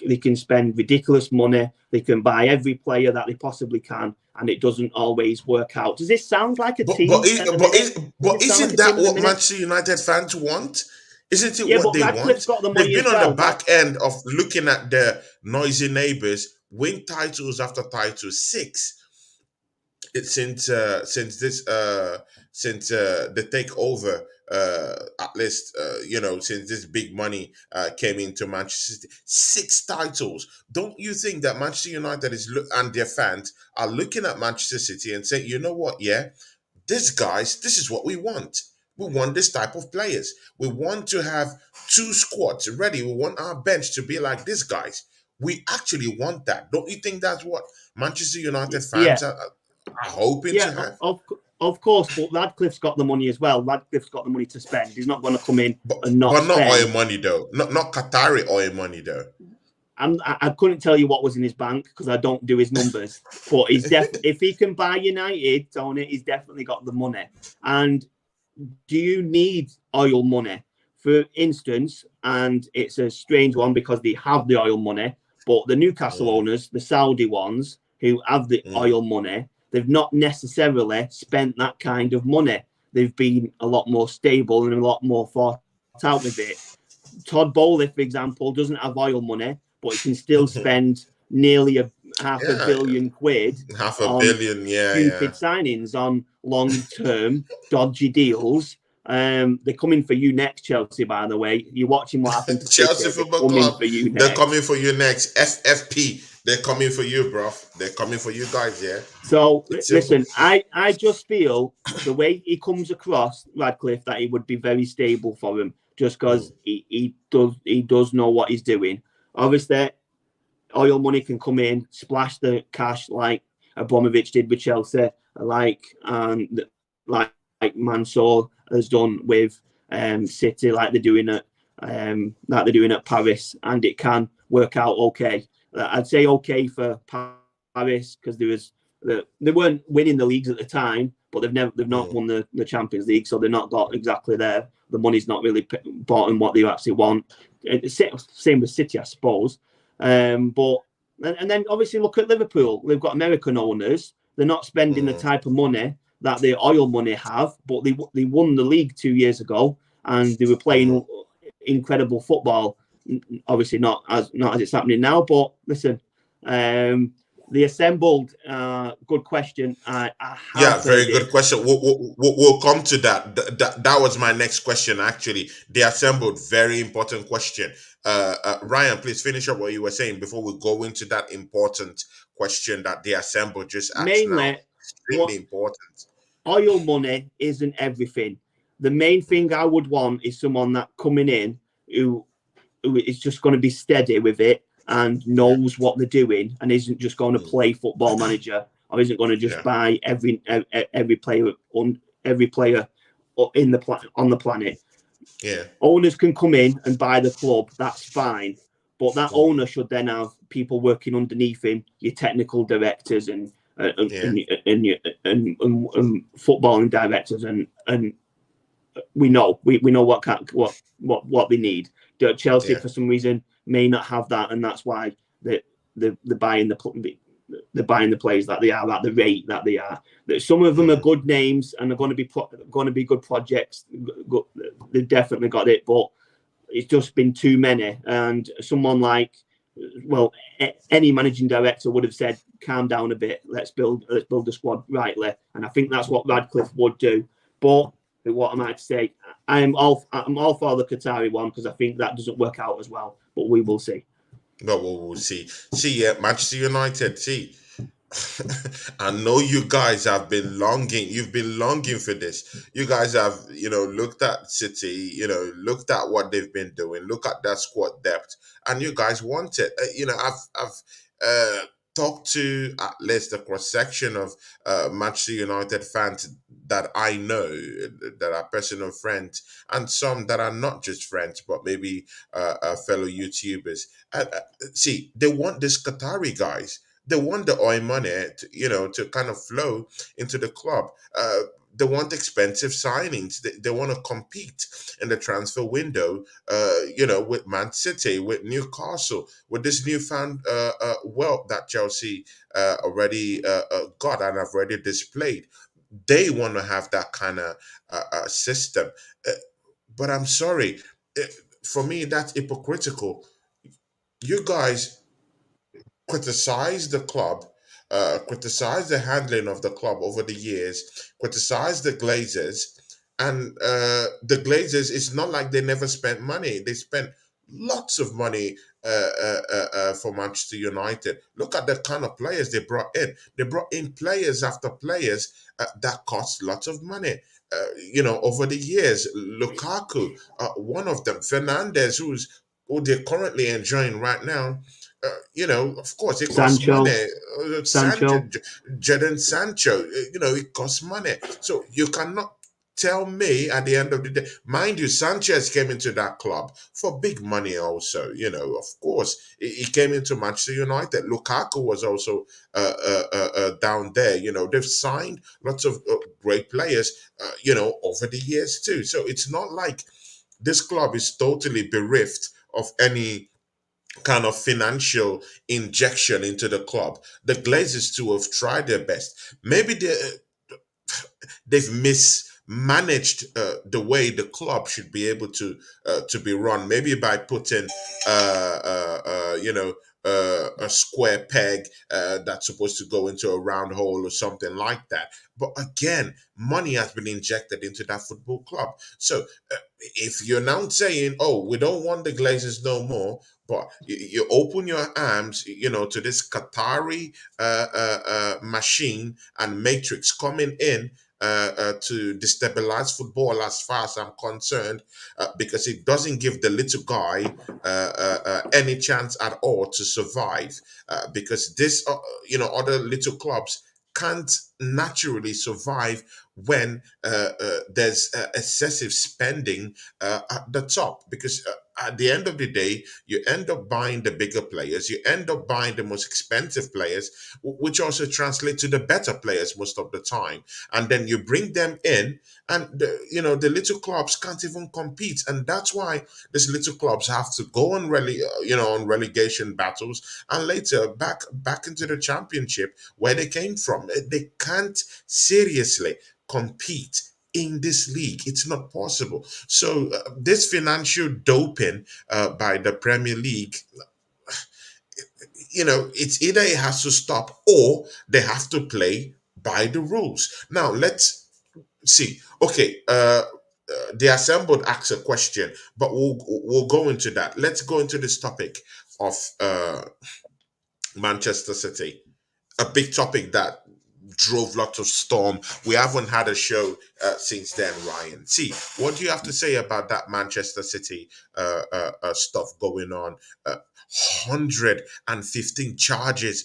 ridiculous money. They can buy every player that they possibly can, and it doesn't always work out. Does this sound like a team? But isn't that what Manchester United fans want? Isn't it what they want? Got the money. They've been on the back end of looking at their noisy neighbours win titles after titles, 6. It's since the takeover, at least since this big money came into Manchester City, 6 titles. Don't you think that Manchester United and their fans are looking at Manchester City and saying, you know what, this is what we want. We want this type of players. We want to have 2 squads ready. We want our bench to be like these guys. We actually want that. Don't you think that's what Manchester United fans are hoping to have? Of course, but Radcliffe's got the money as well. Radcliffe's got the money to spend. He's not going to come in and not spend. But not oil money, though. Not Qatari oil money, though. I couldn't tell you what was in his bank because I don't do his numbers. But if he can buy United, Tony, he's definitely got the money. And do you need oil money? For instance, and it's a strange one because they have the oil money, but the Newcastle owners, the Saudi ones who have the oil money, they've not necessarily spent that kind of money. They've been a lot more stable and a lot more thought out with it. Todd Bowley, for example, doesn't have oil money, but he can still spend nearly half a billion quid. Half a billion, stupid signings on long-term dodgy deals. They're coming for you next, Chelsea, by the way. You're watching what happened to Chelsea Football Club. They're coming for you next. FFP. They're coming for you, bro. They're coming for you guys, yeah. So, listen, I just feel the way he comes across, Radcliffe, that he would be very stable for him, just because he does know what he's doing. Obviously, oil money can come in, splash the cash like Abramovich did with Chelsea, like Mansour has done with City, like they're doing at Paris, and it can work out okay. I'd say okay for Paris because they weren't winning the leagues at the time, but they've not won the Champions League, so they're not got exactly there. The money's not really bought in what they actually want. Same with City, I suppose. But then obviously look at Liverpool. They've got American owners. They're not spending the type of money that the oil money have, but they won the league 2 years ago and they were playing incredible football. Obviously not as it's happening now, but listen, the assembled. Good question. Very good question. We'll come to that. That was my next question, actually. The assembled, very important question. Ryan, please finish up what you were saying before we go into that important question that the assembled just asked. Mainly, extremely important. Oil money isn't everything. The main thing I would want is someone that coming in who is just going to be steady with it and knows what they're doing and isn't just going to play Football Manager or isn't going to just buy every player on the planet. Yeah, owners can come in and buy the club. That's fine, but that owner should then have people working underneath him, your technical directors and footballing directors, and we know what they need. Chelsea for some reason may not have that, and that's why they're buying the players that they are at the rate that they are. Some of them are good names and are going to be good projects. They've definitely got it, but it's just been too many. And someone like well, any managing director would have said, calm down a bit, let's build the squad rightly. And I think that's what Radcliffe would do. But what am I to say? I'm all for the Qatari one, because I think that doesn't work out as well. But we will see. No, we'll see. See, Manchester United. See, I know you guys have been longing. You've been longing for this. You guys have, looked at City. Looked at what they've been doing. Look at that squad depth, and you guys want it. I've talked to at least a cross section of Manchester United fans that I know, that are personal friends, and some that are not just friends, but maybe fellow YouTubers. See, they want this Qatari guys. They want the oil money, to kind of flow into the club. They want expensive signings. They want to compete in the transfer window, with Man City, with Newcastle, with this newfound wealth that Chelsea already got and have already displayed. They want to have that kind of system. Uh, but I'm sorry, uh, for me, that's hypocritical. You guys criticize the club, criticize the handling of the club over the years, criticize the Glazers, and the Glazers. It's not like they never spent money. They spent lots of money for Manchester United. Look at the kind of players they brought in. They brought in players after players that cost lots of money. Over the years, Lukaku, one of them, Fernandez, who they're currently enjoying right now. Of course, it costs Sancho, money. Sancho. Jadon Sancho, it costs money. So you cannot tell me at the end of the day, mind you, Sanchez came into that club for big money also. Of course, he came into Manchester United. Lukaku was also down there. They've signed lots of great players, over the years too. So it's not like this club is totally bereft of any kind of financial injection into the club. The Glazers too have tried their best. Maybe they've mismanaged the way the club should be able to be run. Maybe by putting a square peg that's supposed to go into a round hole or something like that. But again, money has been injected into that football club. So if you're now saying, "Oh, we don't want the Glazers no more," but you open your arms, to this Qatari machine and matrix coming in to destabilize football, as far as I'm concerned, because it doesn't give the little guy any chance at all to survive. Because this, other little clubs can't naturally survive when there's excessive spending at the top. Because at the end of the day, you end up buying the bigger players, you end up buying the most expensive players, which also translate to the better players most of the time. And then you bring them in, and the little clubs can't even compete. And that's why these little clubs have to go on on relegation battles, and later back into the championship where they came from. They can't seriously compete in this league. It's not possible. So this financial doping by the Premier League, it's either it has to stop, or they have to play by the rules. Now let's see. Okay, the assembled asks a question, but we'll go into that. Let's go into this topic of Manchester City, a big topic that drove lots of storm. We haven't had a show since then, Ryan. See, what do you have to say about that Manchester City stuff going on? 115 charges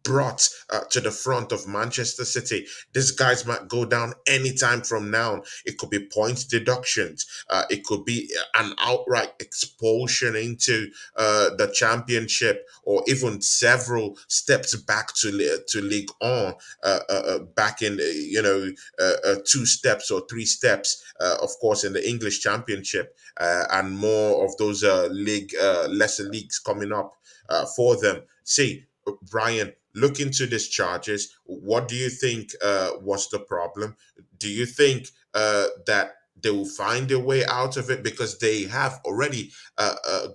brought to the front of Manchester City. These guys might go down anytime from now. It could be points deductions. It could be an outright expulsion into the championship, or even several steps back to League On, back in two steps or three steps, of course, in the English Championship, and more of those lesser leagues coming up for them. See, Brian, look into these charges. What do you think was the problem? Do you think that they will find a way out of it, because they have already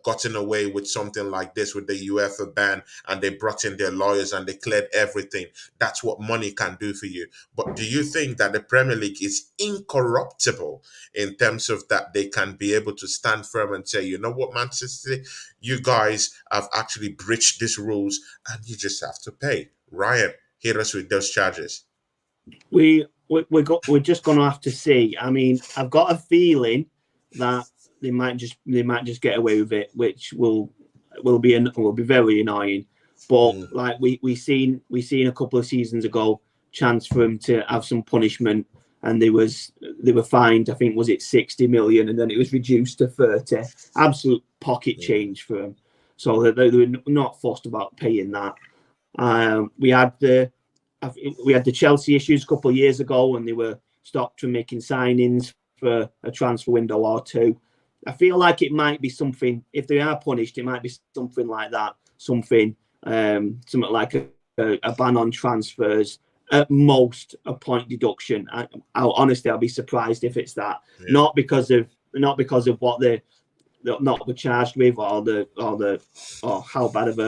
gotten away with something like this with the UEFA ban, and they brought in their lawyers and they cleared everything. That's what money can do for you. But do you think that the Premier League is incorruptible in terms of that they can be able to stand firm and say, you know what, Manchester City, you guys have actually breached these rules and you just have to pay? Ryan, hit us with those charges. We're just going to have to see. I mean, I've got a feeling that they might just get away with it, which will be very annoying. But like we seen a couple of seasons ago, chance for them to have some punishment, and they were fined. I think was it 60 million, and then it was reduced to 30. Absolute pocket change for them. So they were not fussed about paying that. We had the Chelsea issues a couple of years ago, and they were stopped from making signings for a transfer window or two. I feel like it might be something, if they are punished, it might be something like that. Something like a ban on transfers, at most a point deduction. Honestly, I'll be surprised if it's that. Yeah. Not because of what they're not charged with, or how bad of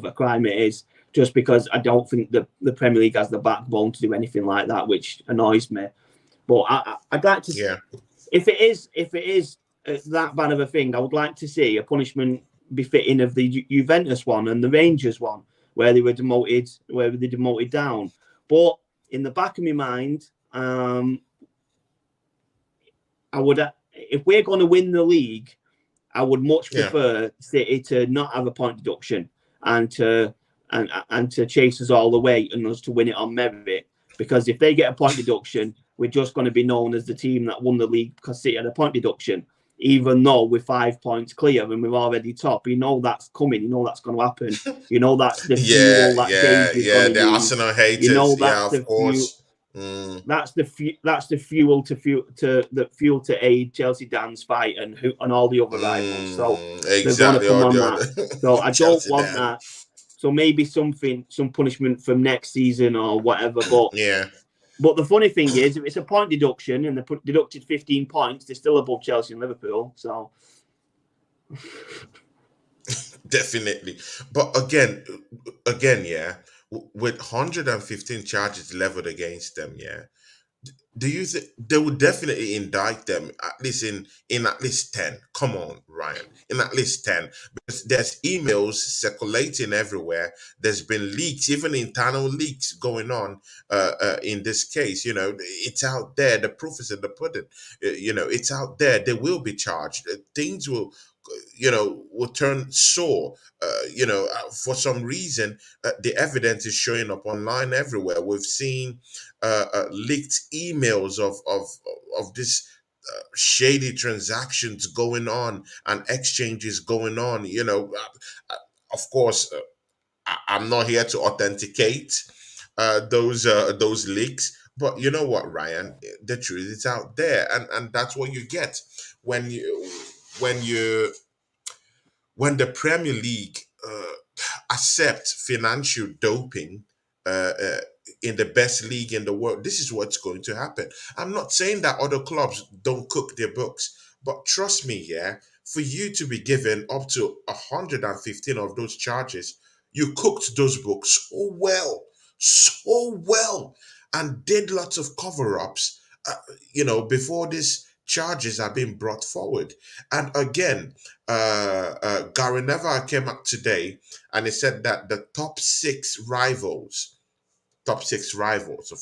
a crime it is. Just because I don't think the Premier League has the backbone to do anything like that, which annoys me. But I'd like to, yeah. If it is that bad of a thing, I would like to see a punishment befitting of the Juventus one and the Rangers one, where they were demoted, down. But in the back of my mind, I would, if we're going to win the league, I would much prefer City to not have a point deduction and to chase us all the way and us to win it on merit. Because if they get a point deduction, we're just going to be known as the team that won the league because City had a point deduction, even though we're 5 points clear and we're already top. You know that's coming. You know that's going to happen. You know that's the fuel that Dave is going to use. Arsenal haters. You know that's of the course. That's the fuel to aid Chelsea Dan's fight and all the other rivals. So exactly. they're going to come on that. So I don't want that. So maybe some punishment from next season or whatever. But But the funny thing is, if it's a point deduction and they deducted 15 points, they're still above Chelsea and Liverpool. So definitely. But again, with 115 charges leveled against them, do you think they would definitely indict them at least in at least 10? Come on, Ryan, in at least 10, because there's emails circulating everywhere. There's been leaks, even internal leaks going on in this case. You know, it's out there. The proof is in the pudding. You know, it's out there. They will be charged. Things will turn sore. For some reason, the evidence is showing up online everywhere. We've seen leaked emails of this shady transactions going on and exchanges going on. Of course, I'm not here to authenticate those leaks, but you know what, Ryan, the truth is out there, and that's what you get when the Premier League accepts financial doping in the best league in the world. This is what's going to happen. I'm not saying that other clubs don't cook their books, but trust me, for you to be given up to 115 of those charges, you cooked those books so well, and did lots of cover-ups, before these charges are being brought forward. And again, Gary Neville came up today and he said that the top six rivals, of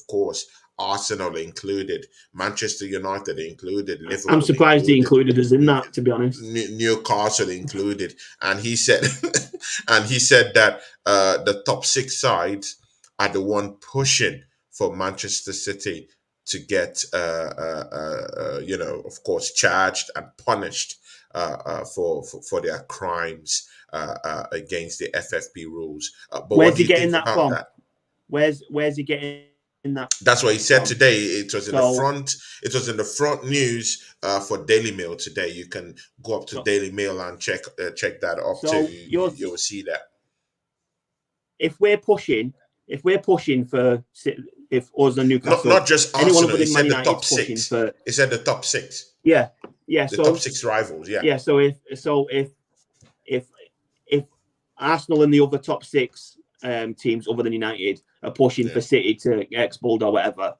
course, Arsenal included, Manchester United included, Liverpool. I'm surprised he included us in that, to be honest. Newcastle included, and he said, that the top six sides are the one pushing for Manchester City to get, of course, charged and punished for their crimes against the FFP rules. But where's he getting that from? Where's he getting that? That's what he said today. It was in the front. It was in the front news for Daily Mail today. You can go up to Daily Mail and check that up too. You'll see that. If we're pushing for if us and Newcastle, Not just anyone Arsenal. other He than Man said the United top pushing six. for, He said the top six. yeah. The top six rivals. Yeah. Yeah. So if Arsenal and the other top six teams other than United are pushing for City to get expelled or whatever,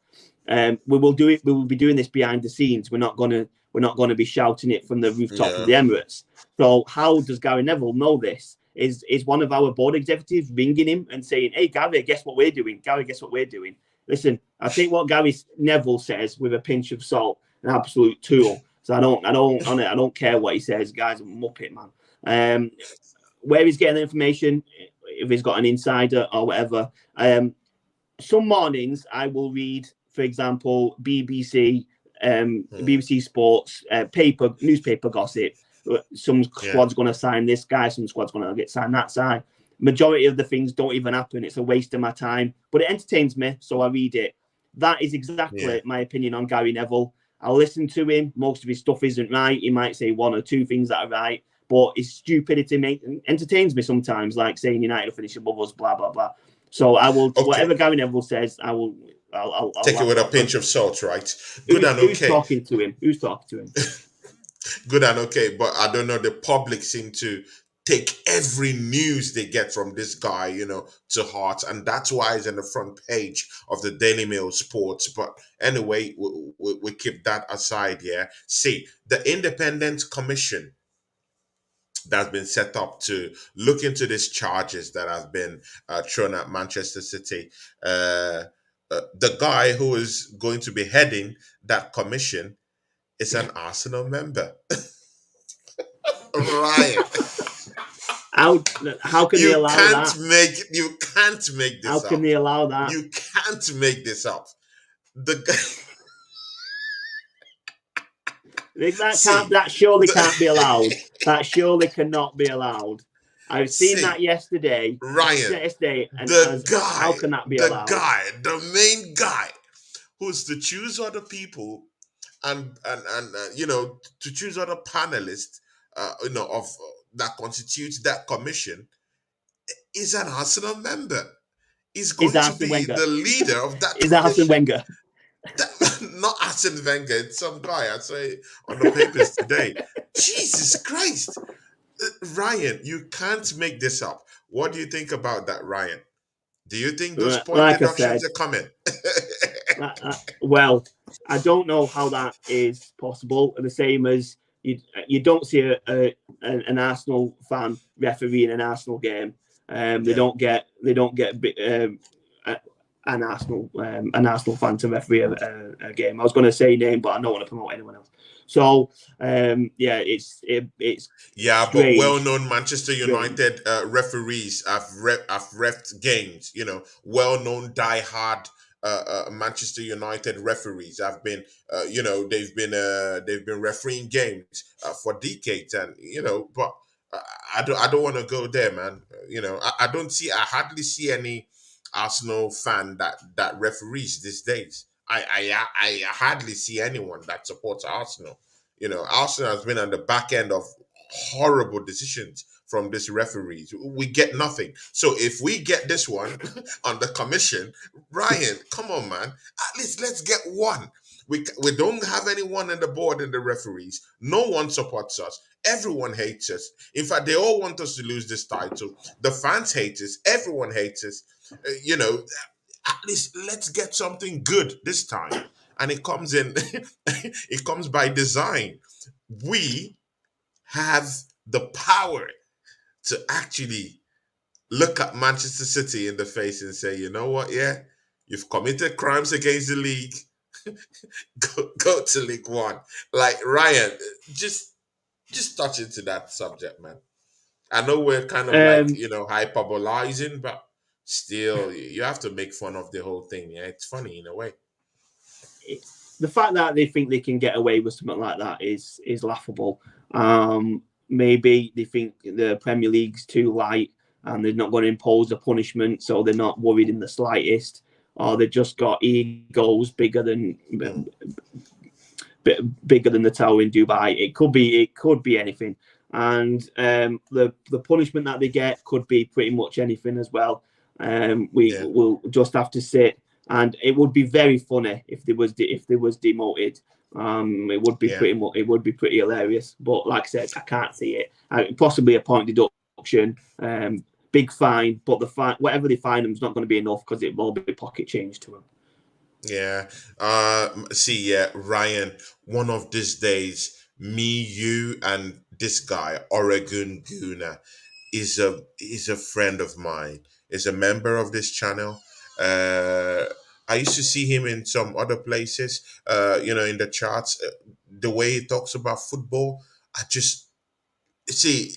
we will do it. We will be doing this behind the scenes. We're not gonna be shouting it from the rooftops of the Emirates. So how does Gary Neville know this? Is one of our board executives ringing him and saying, "Hey Gary, guess what we're doing? Gary, guess what we're doing?" Listen, I think what Gary Neville says with a pinch of salt, an absolute tool. So I don't care what he says. Guy's a muppet, man. Where he's getting the information, if he's got an insider or whatever. Some mornings I will read, for example, BBC Sports newspaper gossip. Some squad's going to sign this guy, some squad's going to get signed that side. Majority of the things don't even happen. It's a waste of my time, but it entertains me, so I read it. That is exactly my opinion on Gary Neville. I'll listen to him. Most of his stuff isn't right. He might say one or two things that are right, but his stupidity entertains me sometimes, like saying United will finish above us, blah, blah, blah. So I will, whatever Gary Neville says, I'll take it with a pinch of salt, right? Who's talking to him? Who's talking to him? Good and okay, but I don't know. The public seem to take every news they get from this guy, to heart, and that's why he's on the front page of the Daily Mail Sports. But anyway, we keep that aside. See, the independent commission that's been set up to look into these charges that have been thrown at Manchester City. The guy who is going to be heading that commission is an Arsenal member. Ryan. How can they allow that? You can't make this up. How can they allow that? You can't make this up. The guy... That surely can't be allowed. That surely cannot be allowed. I've seen that yesterday. Ryan, how can that be allowed? The main guy who's to choose other people and to choose other panelists, of that constitutes that commission, is an Arsenal member. He's going to be the leader of that. Is that Arsene Wenger? Not Arsene Wenger. It's some guy I saw on the papers today. Jesus Christ, Ryan, you can't make this up. What do you think about that, Ryan? Do you think those point deductions are coming? Well, I don't know how that is possible. The same as you don't see an Arsenal fan refereeing an Arsenal game. They don't get an Arsenal fan to referee a game. I was going to say name, but I don't want to promote anyone else. So it's but well-known Manchester United referees have refed games. Well-known die-hard Manchester United referees have been, they've been refereeing games for decades, and but I don't want to go there, man. I hardly see any Arsenal fan that referees these days. I hardly see anyone that supports Arsenal. Arsenal has been on the back end of horrible decisions from these referees. We get nothing. So if we get this one on the commission, Ryan, come on, man. At least let's get one. We don't have anyone on the board in the referees. No one supports us. Everyone hates us. In fact, they all want us to lose this title. The fans hate us. Everyone hates us. At least let's get something good this time. And it comes in, it comes by design. We have the power to actually look at Manchester City in the face and say, you know what, you've committed crimes against the league. Go to League One. Like, Ryan, just touch into that subject, man. I know we're kind of hyperbolizing, but still, you have to make fun of the whole thing. Yeah, it's funny in a way. The fact that they think they can get away with something like that is laughable. Maybe they think the Premier League's too light and they're not going to impose a punishment, so they're not worried in the slightest, or they've just got egos bigger than the tower in Dubai. It could be anything, and the punishment that they get could be pretty much anything as well. We'll just have to sit and it would be very funny if they was demoted. It would be pretty hilarious. But like I said, I can't see it. Possibly a point deduction, big fine, but whatever they fine them is not going to be enough because it will all be pocket change to them. Yeah. Ryan, one of these days, me, you, and this guy, Oregon Guna, is a friend of mine. Is a member of this channel. Uh, I used to see him in some other places. In the charts. The way he talks about football, I just see.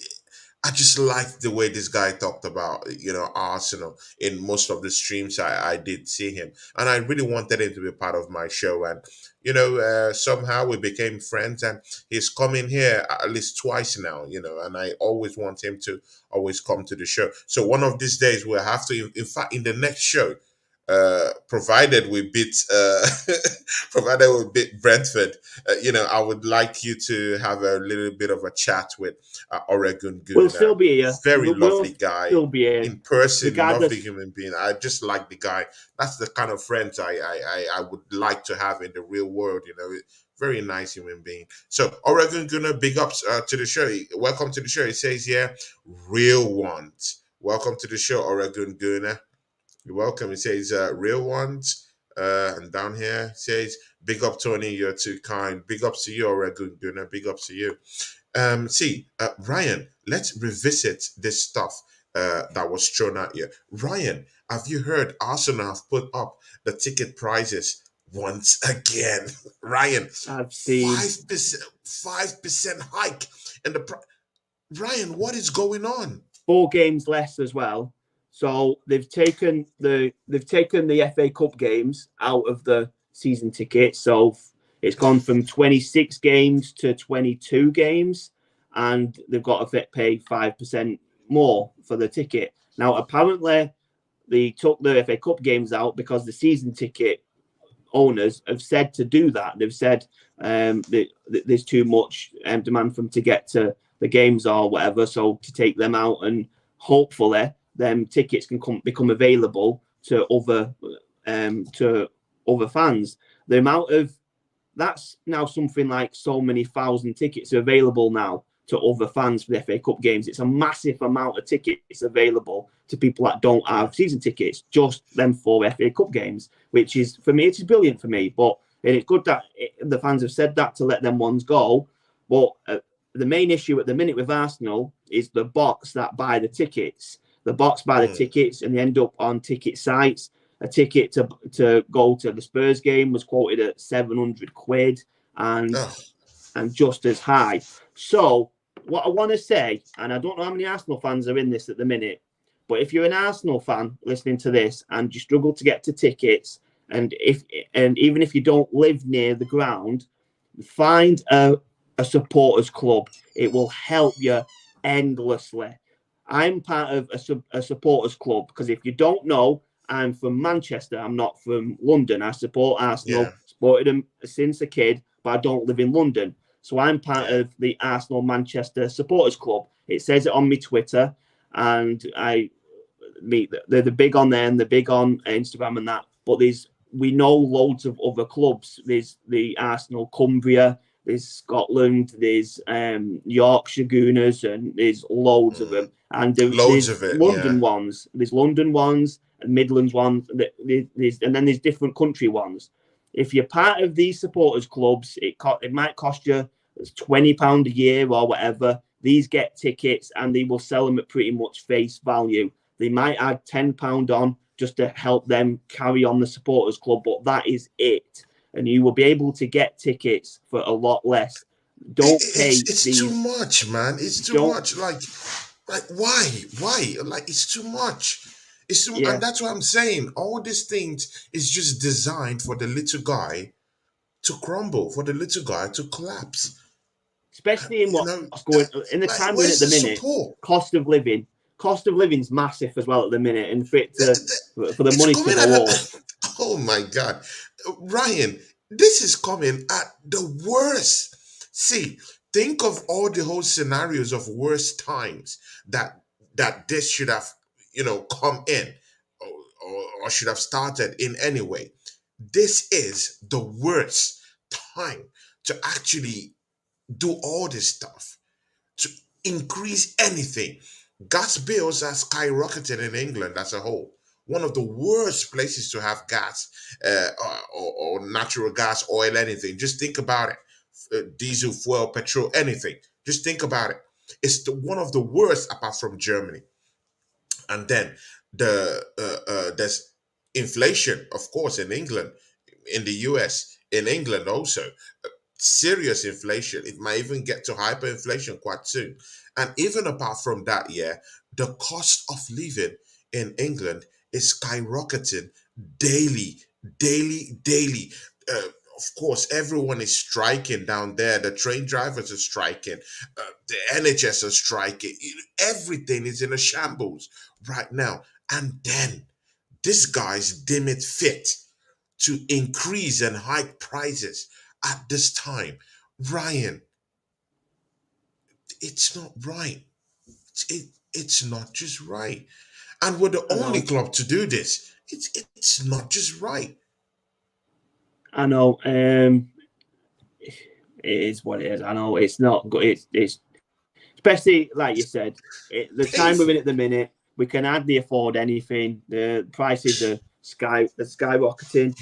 I just liked the way this guy talked about, Arsenal in most of the streams I did see him. And I really wanted him to be part of my show. And, somehow we became friends and he's coming here at least twice now, and I always want him to always come to the show. So one of these days we'll have to, in fact, in the next show, provided we beat provided we beat Brentford, I would like you to have a little bit of a chat with Oregon Gunner. We'll still be here. Very lovely guy. Still be here. In person, Regardless. lovely human being. I just like the guy. That's the kind of friends I would like to have in the real world. Very nice human being. So Oregon Gunner, big ups to the show. Welcome to the show. It says here, real ones. Welcome to the show, Oregon Gunner. You're welcome. It says real ones. And down here it says, big up Tony, you're too kind. Big ups to you, Oregon Gunner. Big ups to you. Ryan, let's revisit this stuff that was thrown at you. Ryan, have you heard Arsenal have put up the ticket prices once again? Ryan, I've seen 5% hike in the price. Ryan, what is going on? 4 games less as well. So they've taken the FA Cup games out of the season ticket. So it's gone from 26 games to 22 games, and they've got to pay 5% more for the ticket. Now, apparently, they took the FA Cup games out because the season ticket owners have said to do that. They've said that there's too much demand for them to get to the games or whatever, so to take them out, and hopefully them tickets can become available to other fans. The amount of that's now something like so many thousand tickets are available now to other fans for the FA Cup games. It's a massive amount of tickets available to people that don't have season tickets, just them 4 FA Cup games, which is, for me, it's brilliant for me. But and it's good that the fans have said that to let them ones go. But the main issue at the minute with Arsenal is the bots that buy the tickets. The bots buy the tickets and they end up on ticket sites. A ticket to go to the Spurs game was quoted at £700 and just as high. So what I want to say, and I don't know how many Arsenal fans are in this at the minute, but if you're an Arsenal fan listening to this and you struggle to get to tickets, and even if you don't live near the ground, find a supporters club. It will help you endlessly. I'm part of a supporters club because if you don't know, I'm from Manchester. I'm not from London. I support Arsenal. Yeah. Supported them since a kid, but I don't live in London. So I'm part of the Arsenal Manchester Supporters Club. It says it on my Twitter, and they're the big on there and they're big on Instagram and that. But we know loads of other clubs. There's the Arsenal Cumbria, there's Scotland, there's Yorkshire Gooners, and there's loads of them. And there's London ones. There's London ones and Midlands ones. And then there's different country ones. If you're part of these supporters clubs, it might cost you £20 a year or whatever. These get tickets and they will sell them at pretty much face value. They might add £10 on just to help them carry on the supporters club, but that is it. And you will be able to get tickets for a lot less. Don't pay. It's too much, man. It's too much. Like why? Like, it's too much. It's too, and that's what I'm saying. All these things is just designed for the little guy to crumble, for the little guy to collapse. Especially in what's going in the time we're in at the minute. Support? Cost of living's massive as well at the minute, and for the money to go up. Oh my God, Ryan, this is coming at the worst. See, think of all the whole scenarios of worst times that this should have, come in. or should have started in any way. This is the worst time to actually do all this stuff, to increase anything. Gas bills are skyrocketing in England as a whole. One of the worst places to have gas, or natural gas, oil, anything. Just think about it. Diesel, fuel, petrol, anything. Just think about it. It's one of the worst apart from Germany. And then there's inflation, of course, in England, in the US, in England also. Serious inflation. It might even get to hyperinflation quite soon. And even apart from that, yeah, the cost of living in England is skyrocketing daily, daily. Of course, everyone is striking down there. The train drivers are striking. The NHS are striking. Everything is in a shambles right now. And then these guys deem it fit to increase and hike prices at this time. Ryan, it's not right. It's not just right. And we're the only club to do this. It's not just right. I know. It is what it is. I know it's not good. It's especially like you said, the time we're in at the minute, we can hardly afford anything. The prices are skyrocketing.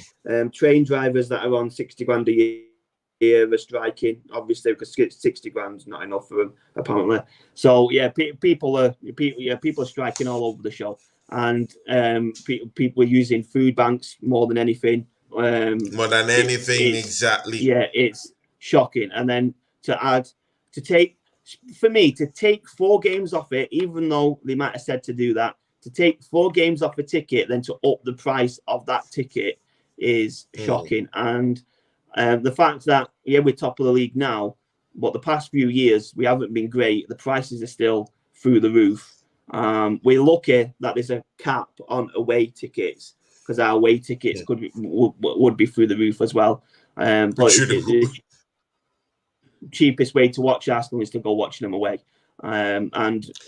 Train drivers that are on 60 grand a year are striking, obviously, because 60 grand's not enough for them apparently. So yeah, people are striking all over the show, and people are using food banks more than anything. More than anything, exactly. Yeah, it's shocking. And then to take 4 games off it, even though they might have said to do that, to take 4 games off a ticket, then to up the price of that ticket is shocking. And the fact that, yeah, we're top of the league now, but the past few years we haven't been great. The prices are still through the roof. We're lucky that there's a cap on away tickets, because our away tickets would be through the roof as well. But the cheapest way to watch Arsenal is to go watching them away. And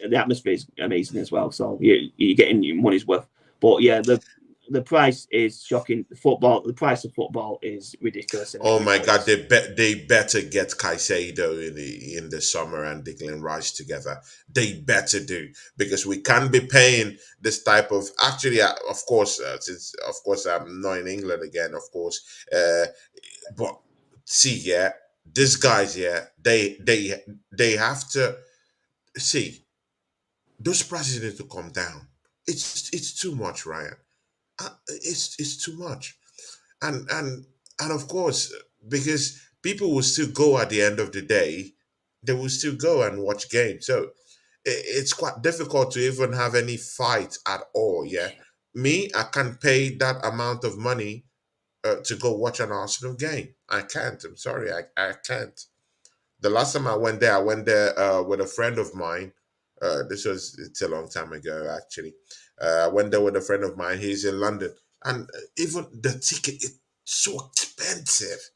the atmosphere is amazing as well. So you're getting your money's worth. But yeah, the price is shocking. The price of football is ridiculous. Oh my God, they better get Caicedo in the summer and DeclanRice together. They better do, because we can't be paying this type of. Actually, of course, since of course I'm not in England again, of course. But see, yeah, these guys, yeah, they have to see. Those prices need to come down. It's too much, Ryan. It's too much. And of course, because people will still go at the end of the day, they will still go and watch games. So it's quite difficult to even have any fight at all. Yeah, me, I can't pay that amount of money to go watch an Arsenal game. I can't. I'm sorry, I can't. The last time I went there with a friend of mine. It's a long time ago, actually. I went there with a friend of mine. He's in London, and even the ticket is so expensive.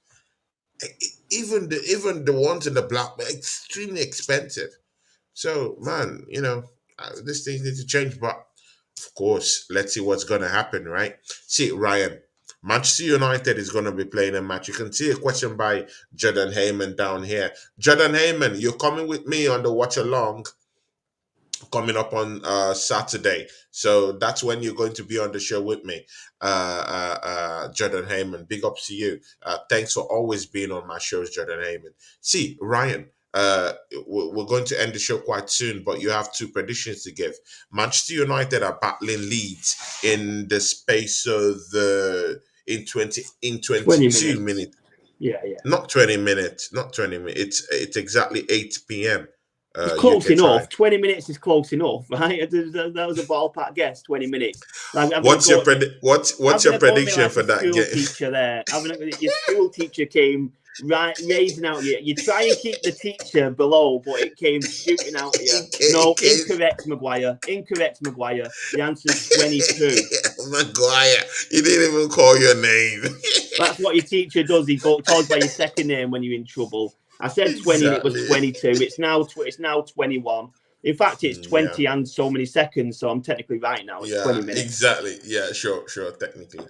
Even the ones in the black are extremely expensive. So man, this thing needs to change. But of course, let's see what's gonna happen, right? See, Ryan, Manchester United is gonna be playing a match. You can see a question by Jordan Heyman down here. Jordan Heyman, you're coming with me on the watch along coming up on Saturday. So that's when you're going to be on the show with me. Jordan Heyman, big ups to you. Thanks for always being on my shows, Jordan Heyman. See, Ryan, we're going to end the show quite soon, but you have 2 predictions to give. Manchester United are battling Leeds in the space of in 22 minutes. Yeah. Not 20 minutes. Not 20 minutes. It's exactly 8 p.m. It's close enough. Time. 20 minutes is close enough, right? That was a ballpark guess. 20 minutes. Like, what's your prediction for that game? Teacher there. Your school teacher came raising out you. You try and keep the teacher below, but it came shooting out you. Incorrect, Maguire. The answer is 22. Maguire, you didn't even call your name. That's what your teacher does. He calls by your second name when you're in trouble. I said 20, exactly. It was 22. It's now 21. In fact, it's Yeah. 20 and so many seconds, so I'm technically right now. It's 20 minutes. Exactly. Yeah, sure, technically.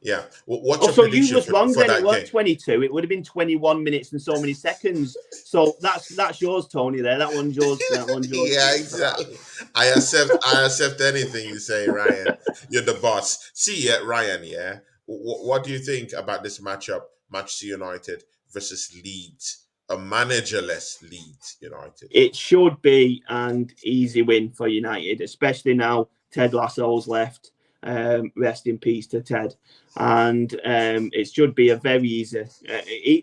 Yeah. What's Oh, your so you prediction was wrong for then. It that weren't game? 22. It would have been 21 minutes and so many seconds. So that's yours, Tony. There, that one's yours. That one's yours. Yeah, exactly. I accept anything you say, Ryan. You're the boss. See, Ryan. Yeah. What do you think about this matchup, Manchester United versus Leeds, a managerless Leeds United? It should be an easy win for United, especially now Ted Lasso's left. Rest in peace to Ted. And it should be a very easy,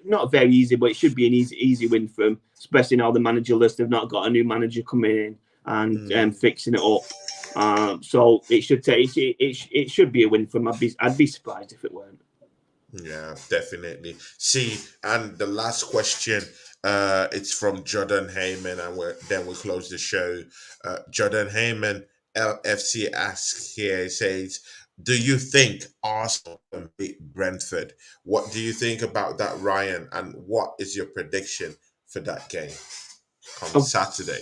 not very easy, but it should be an easy win for him, especially now the manager list have not got a new manager coming in and fixing it up. So it should take it should be a win for him. I'd be surprised if it weren't. Yeah, definitely. See, and the last question, it's from Jordan Heyman, and then we close the show. Jordan Heyman, LFC asks here, he says, "Do you think Arsenal can beat Brentford? What do you think about that, Ryan? And what is your prediction for that game come Saturday?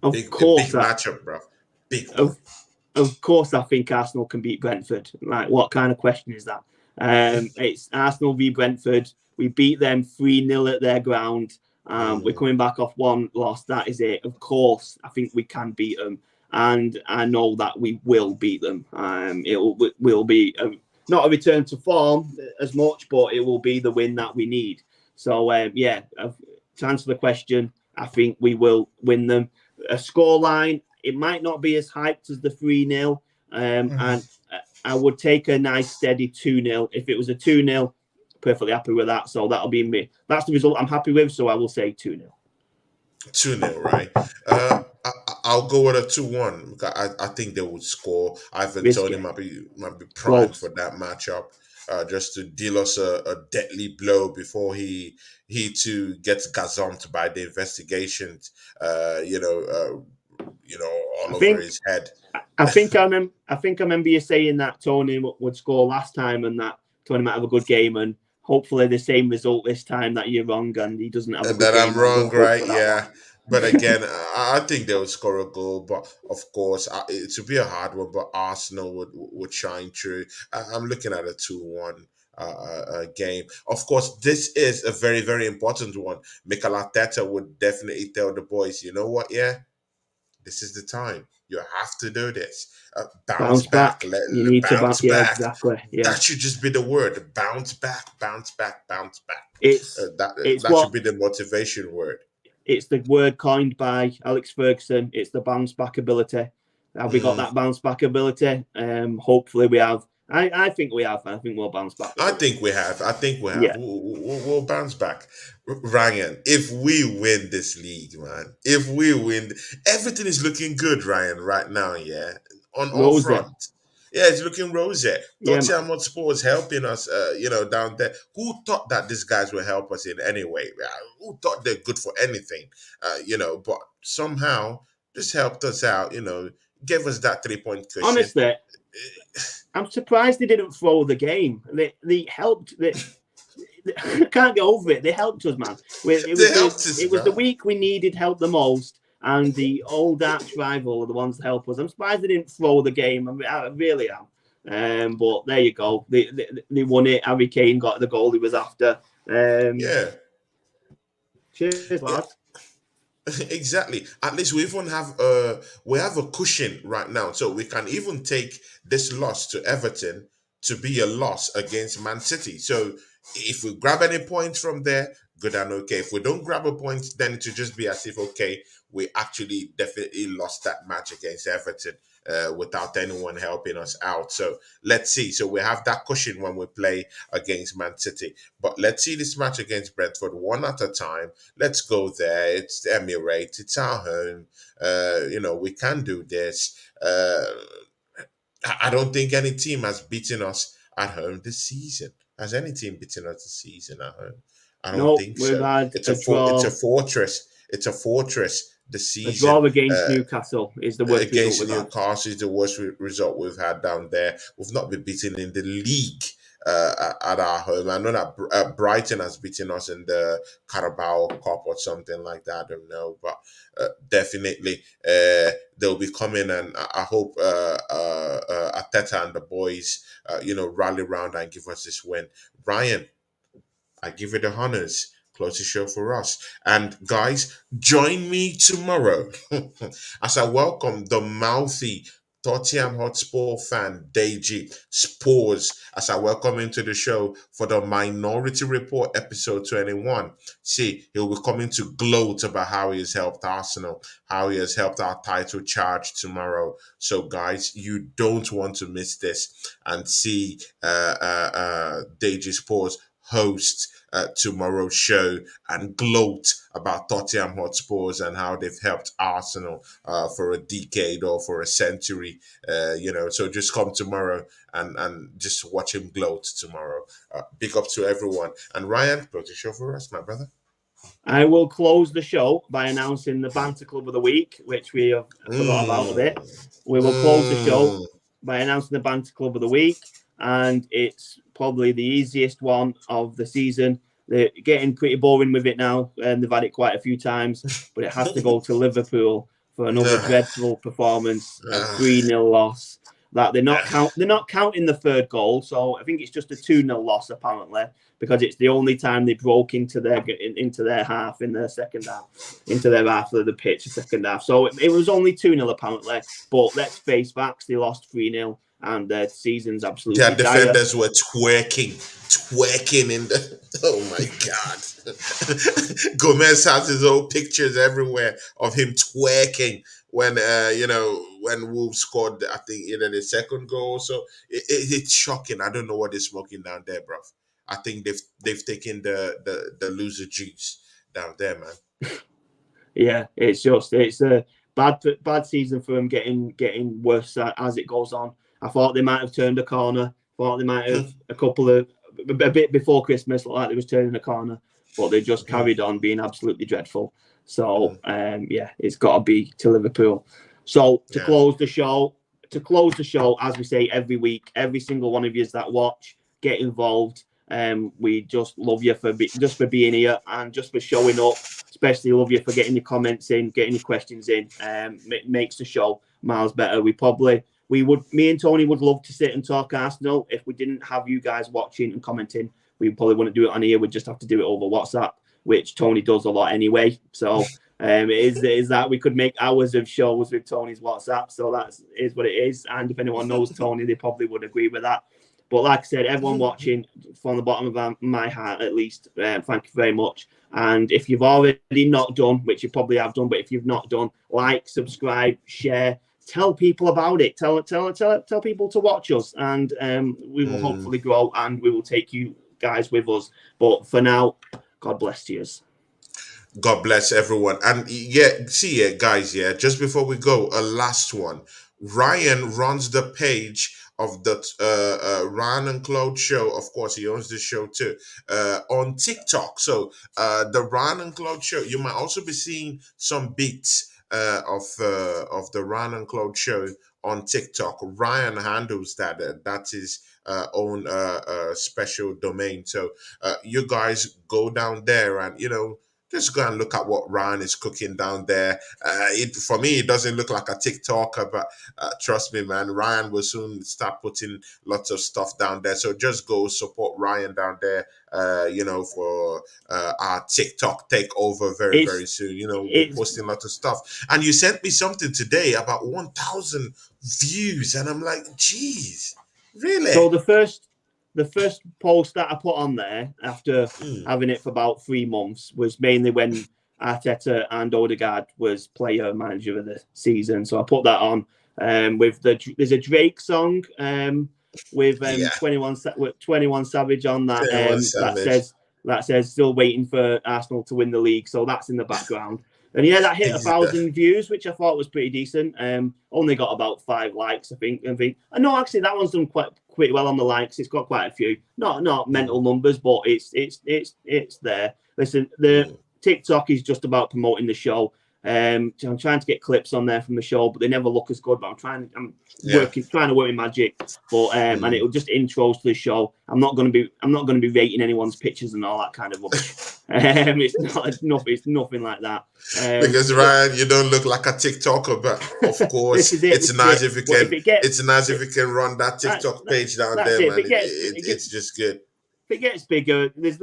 Of A course, big matchup, bro. Big one. Of course, I think Arsenal can beat Brentford. Like, what kind of question is that? It's Arsenal v Brentford. We beat them 3-0 at their ground. We're coming back off one loss. That is it. Of course, I think we can beat them. And I know that we will beat them. It will be not a return to form as much, but it will be the win that we need. So, to answer the question, I think we will win them. A scoreline, it might not be as hyped as the 3-0. And I would take a nice steady 2-0. If it was a 2-0, perfectly happy with that. So that'll be me. That's the result I'm happy with. So I will say 2-0. 2-0, right? I'll go with a 2-1. I think they would score. Ivan Toney might be primed for that matchup, just to deal us a deadly blow before he too gets gazumped by the investigations. All over his head. I think I remember you saying that Tony would score last time, and that Tony might have a good game, and hopefully the same result this time, that you're wrong and he doesn't have a good game. I'm wrong, right? Yeah. But again, I think they'll score a goal. But of course, it would be a hard one. But Arsenal would shine through. I'm looking at a 2-1 game. Of course, this is a very, very important one. Mikelarteta would definitely tell the boys, you know what? Yeah, this is the time. You have to do this. Bounce back. You need to bounce back. Yeah, exactly. Yeah. That should just be the word. Bounce back, bounce back, bounce back. That should be the motivation word. It's the word coined by Alex Ferguson. It's the bounce back ability. Have we got that bounce back ability? Hopefully we have. I think we have. I think we'll bounce back. I think we have. Yeah. We'll bounce back. Ryan, if we win this league, man, if we win, everything is looking good, Ryan, right now, yeah? On all fronts. Yeah, it's looking rosy. Totenham Hotspur is helping us, down there. Who thought that these guys will help us in any way? Who thought they're good for anything? But somehow this helped us out, gave us that 3-point cushion. Honestly, I'm surprised they didn't throw the game. They helped. I can't get over it. They helped us, man. It was the week we needed help the most. And the old arch rival are the ones that help us. I'm surprised they didn't throw the game. I really am. But there you go. They won it. Harry Kane got the goal he was after. Cheers, lads. Exactly. At least we even have a cushion right now, so we can even take this loss to Everton to be a loss against Man City. So if we grab any points from there, good and okay. If we don't grab a point, then to just be as if, okay, we actually definitely lost that match against Everton without anyone helping us out. So let's see. So we have that cushion when we play against Man City. But let's see this match against Brentford one at a time. Let's go there. It's the Emirates. It's our home. We can do this. I don't think any team has beaten us at home this season. Has any team beaten us this season at home? I don't think so. It's a fortress. It's a fortress. The season. A draw against Newcastle is the worst against Newcastle is the worst result we've had down there. We've not been beaten in the league at our home. I know that Brighton has beaten us in the Carabao Cup or something like that. I don't know, but definitely they'll be coming, and I hope Arteta and the boys, rally round and give us this win. Ryan, I give you the honors. Close the show for us. And guys, join me tomorrow as I welcome the mouthy Tottenham Hotspur fan, Deji Spores, as I welcome him to the show for the Minority Report episode 21. See, he'll be coming to gloat about how he has helped Arsenal, how he has helped our title charge tomorrow. So, guys, you don't want to miss this and see Deji Spores host tomorrow's show and gloat about Tottenham Hotspurs and how they've helped Arsenal for a decade or for a century. So just come tomorrow and just watch him gloat tomorrow. Big up to everyone. And Ryan, close the show for us, my brother. I will close the show by announcing the Banter Club of the Week, which we have forgot about a bit. We will close the show by announcing the Banter Club of the Week, and it's probably the easiest one of the season. They're getting pretty boring with it now, and they've had it quite a few times, but it has to go to Liverpool for another dreadful performance, a 3-0 loss. That they're not counting the third goal, so I think it's just a 2-0 loss apparently, because it's the only time they broke into their half in their second half, into their half of the pitch, the second half. So it was only 2-0 apparently, but let's face facts, they lost 3-0. And their season's absolutely their defenders were twerking in the. Oh my God! Gomez has his old pictures everywhere of him twerking when Wolves scored. I think either the second goal. So it's shocking. I don't know what they're smoking down there, bruv. I think they've taken the loser juice down there, man. Yeah, it's a bad season for them, getting worse as it goes on. I thought they might have turned a corner. Thought they might have a bit before Christmas, looked like they was turning a corner, but they just carried on being absolutely dreadful. So it's got to be to Liverpool. So to close the show, as we say every week, every single one of you that watch, get involved. We just love you for being here and just for showing up. Especially love you for getting your comments in, getting your questions in. It makes the show miles better. Me and Tony would love to sit and talk Arsenal. If we didn't have you guys watching and commenting, we probably wouldn't do it on here. We'd just have to do it over WhatsApp, which Tony does a lot anyway. So it is that we could make hours of shows with Tony's WhatsApp. So that is what it is. And if anyone knows Tony, they probably would agree with that. But like I said, everyone watching, from the bottom of my heart at least, thank you very much. And if you've already not done, which you probably have done, but if you've not done, like, subscribe, share, tell people about it. Tell people to watch us, and we will hopefully grow, and we will take you guys with us. But for now, God bless you. God bless everyone. And guys, just before we go, a last one. Ryan runs the page of the Ryan and Claude show. Of course, he owns this show too, on TikTok. So the Ryan and Claude show, you might also be seeing some bits of the Ryan and Claude show on TikTok. Ryan handles that. That's his own special domain. So you guys go down there and just go and look at what Ryan is cooking down there. For me, it doesn't look like a TikToker, but trust me, man, Ryan will soon start putting lots of stuff down there. So just go support Ryan down there, for our TikTok takeover very soon. We're posting lots of stuff. And you sent me something today about 1,000 views, and I'm like, geez, really? So the first post that I put on there after having it for about 3 months was mainly when Arteta and Odegaard was player manager of the season. So I put that on there's a Drake song with 21 Savage on that that says still waiting for Arsenal to win the league. So that's in the background. And that hit 1,000 views, which I thought was pretty decent. Only got about 5 likes, I think. No, actually, that one's done quite well on the likes. It's got quite a few. Not mental numbers, but it's there. Listen, the TikTok is just about promoting the show. So I'm trying to get clips on there from the show, but they never look as good. But I'm trying to work in magic. But and it'll just intros to the show. I'm not going to be rating anyone's pictures and all that kind of rubbish. It's nothing like that. Because Ryan, you don't look like a TikToker, but of course, it's nice if you can. It's nice if you can run that TikTok page down there, man. It's just good. If it gets bigger, there's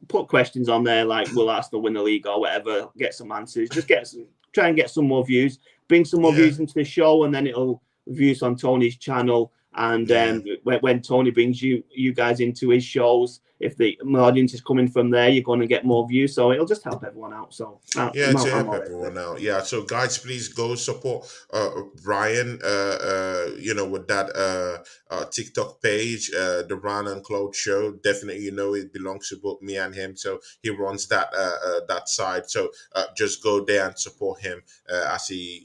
put questions on there like, will Arsenal win the league or whatever, get some answers, try and get some more views, bring some more views into the show, and then it'll views on Tony's channel. And when Tony brings you guys into his shows, if the audience is coming from there, you're going to get more views. So it'll just help everyone out. So to help everyone out. Yeah. So guys, please go support Ryan. With that TikTok page, the Ryan and Claude Show. Definitely, it belongs to both me and him. So he runs that side. So just go there and support him as he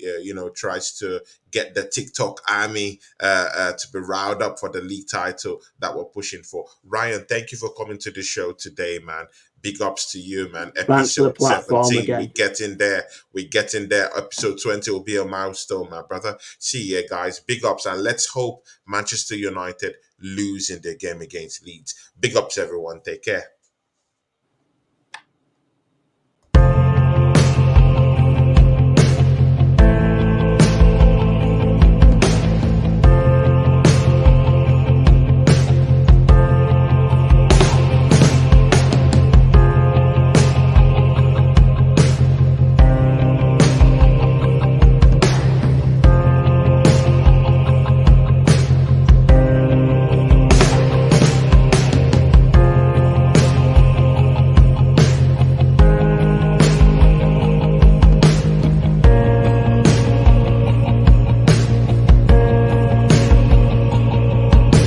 tries to get the TikTok army to be riled up for the league title that we're pushing for. Ryan, thank you for coming to the show today, man. Big ups to you, man. Episode 17, we get in there. Episode 20 will be a milestone, my brother. See you guys. Big ups, and let's hope Manchester United lose in their game against Leeds. Big ups, everyone. Take care.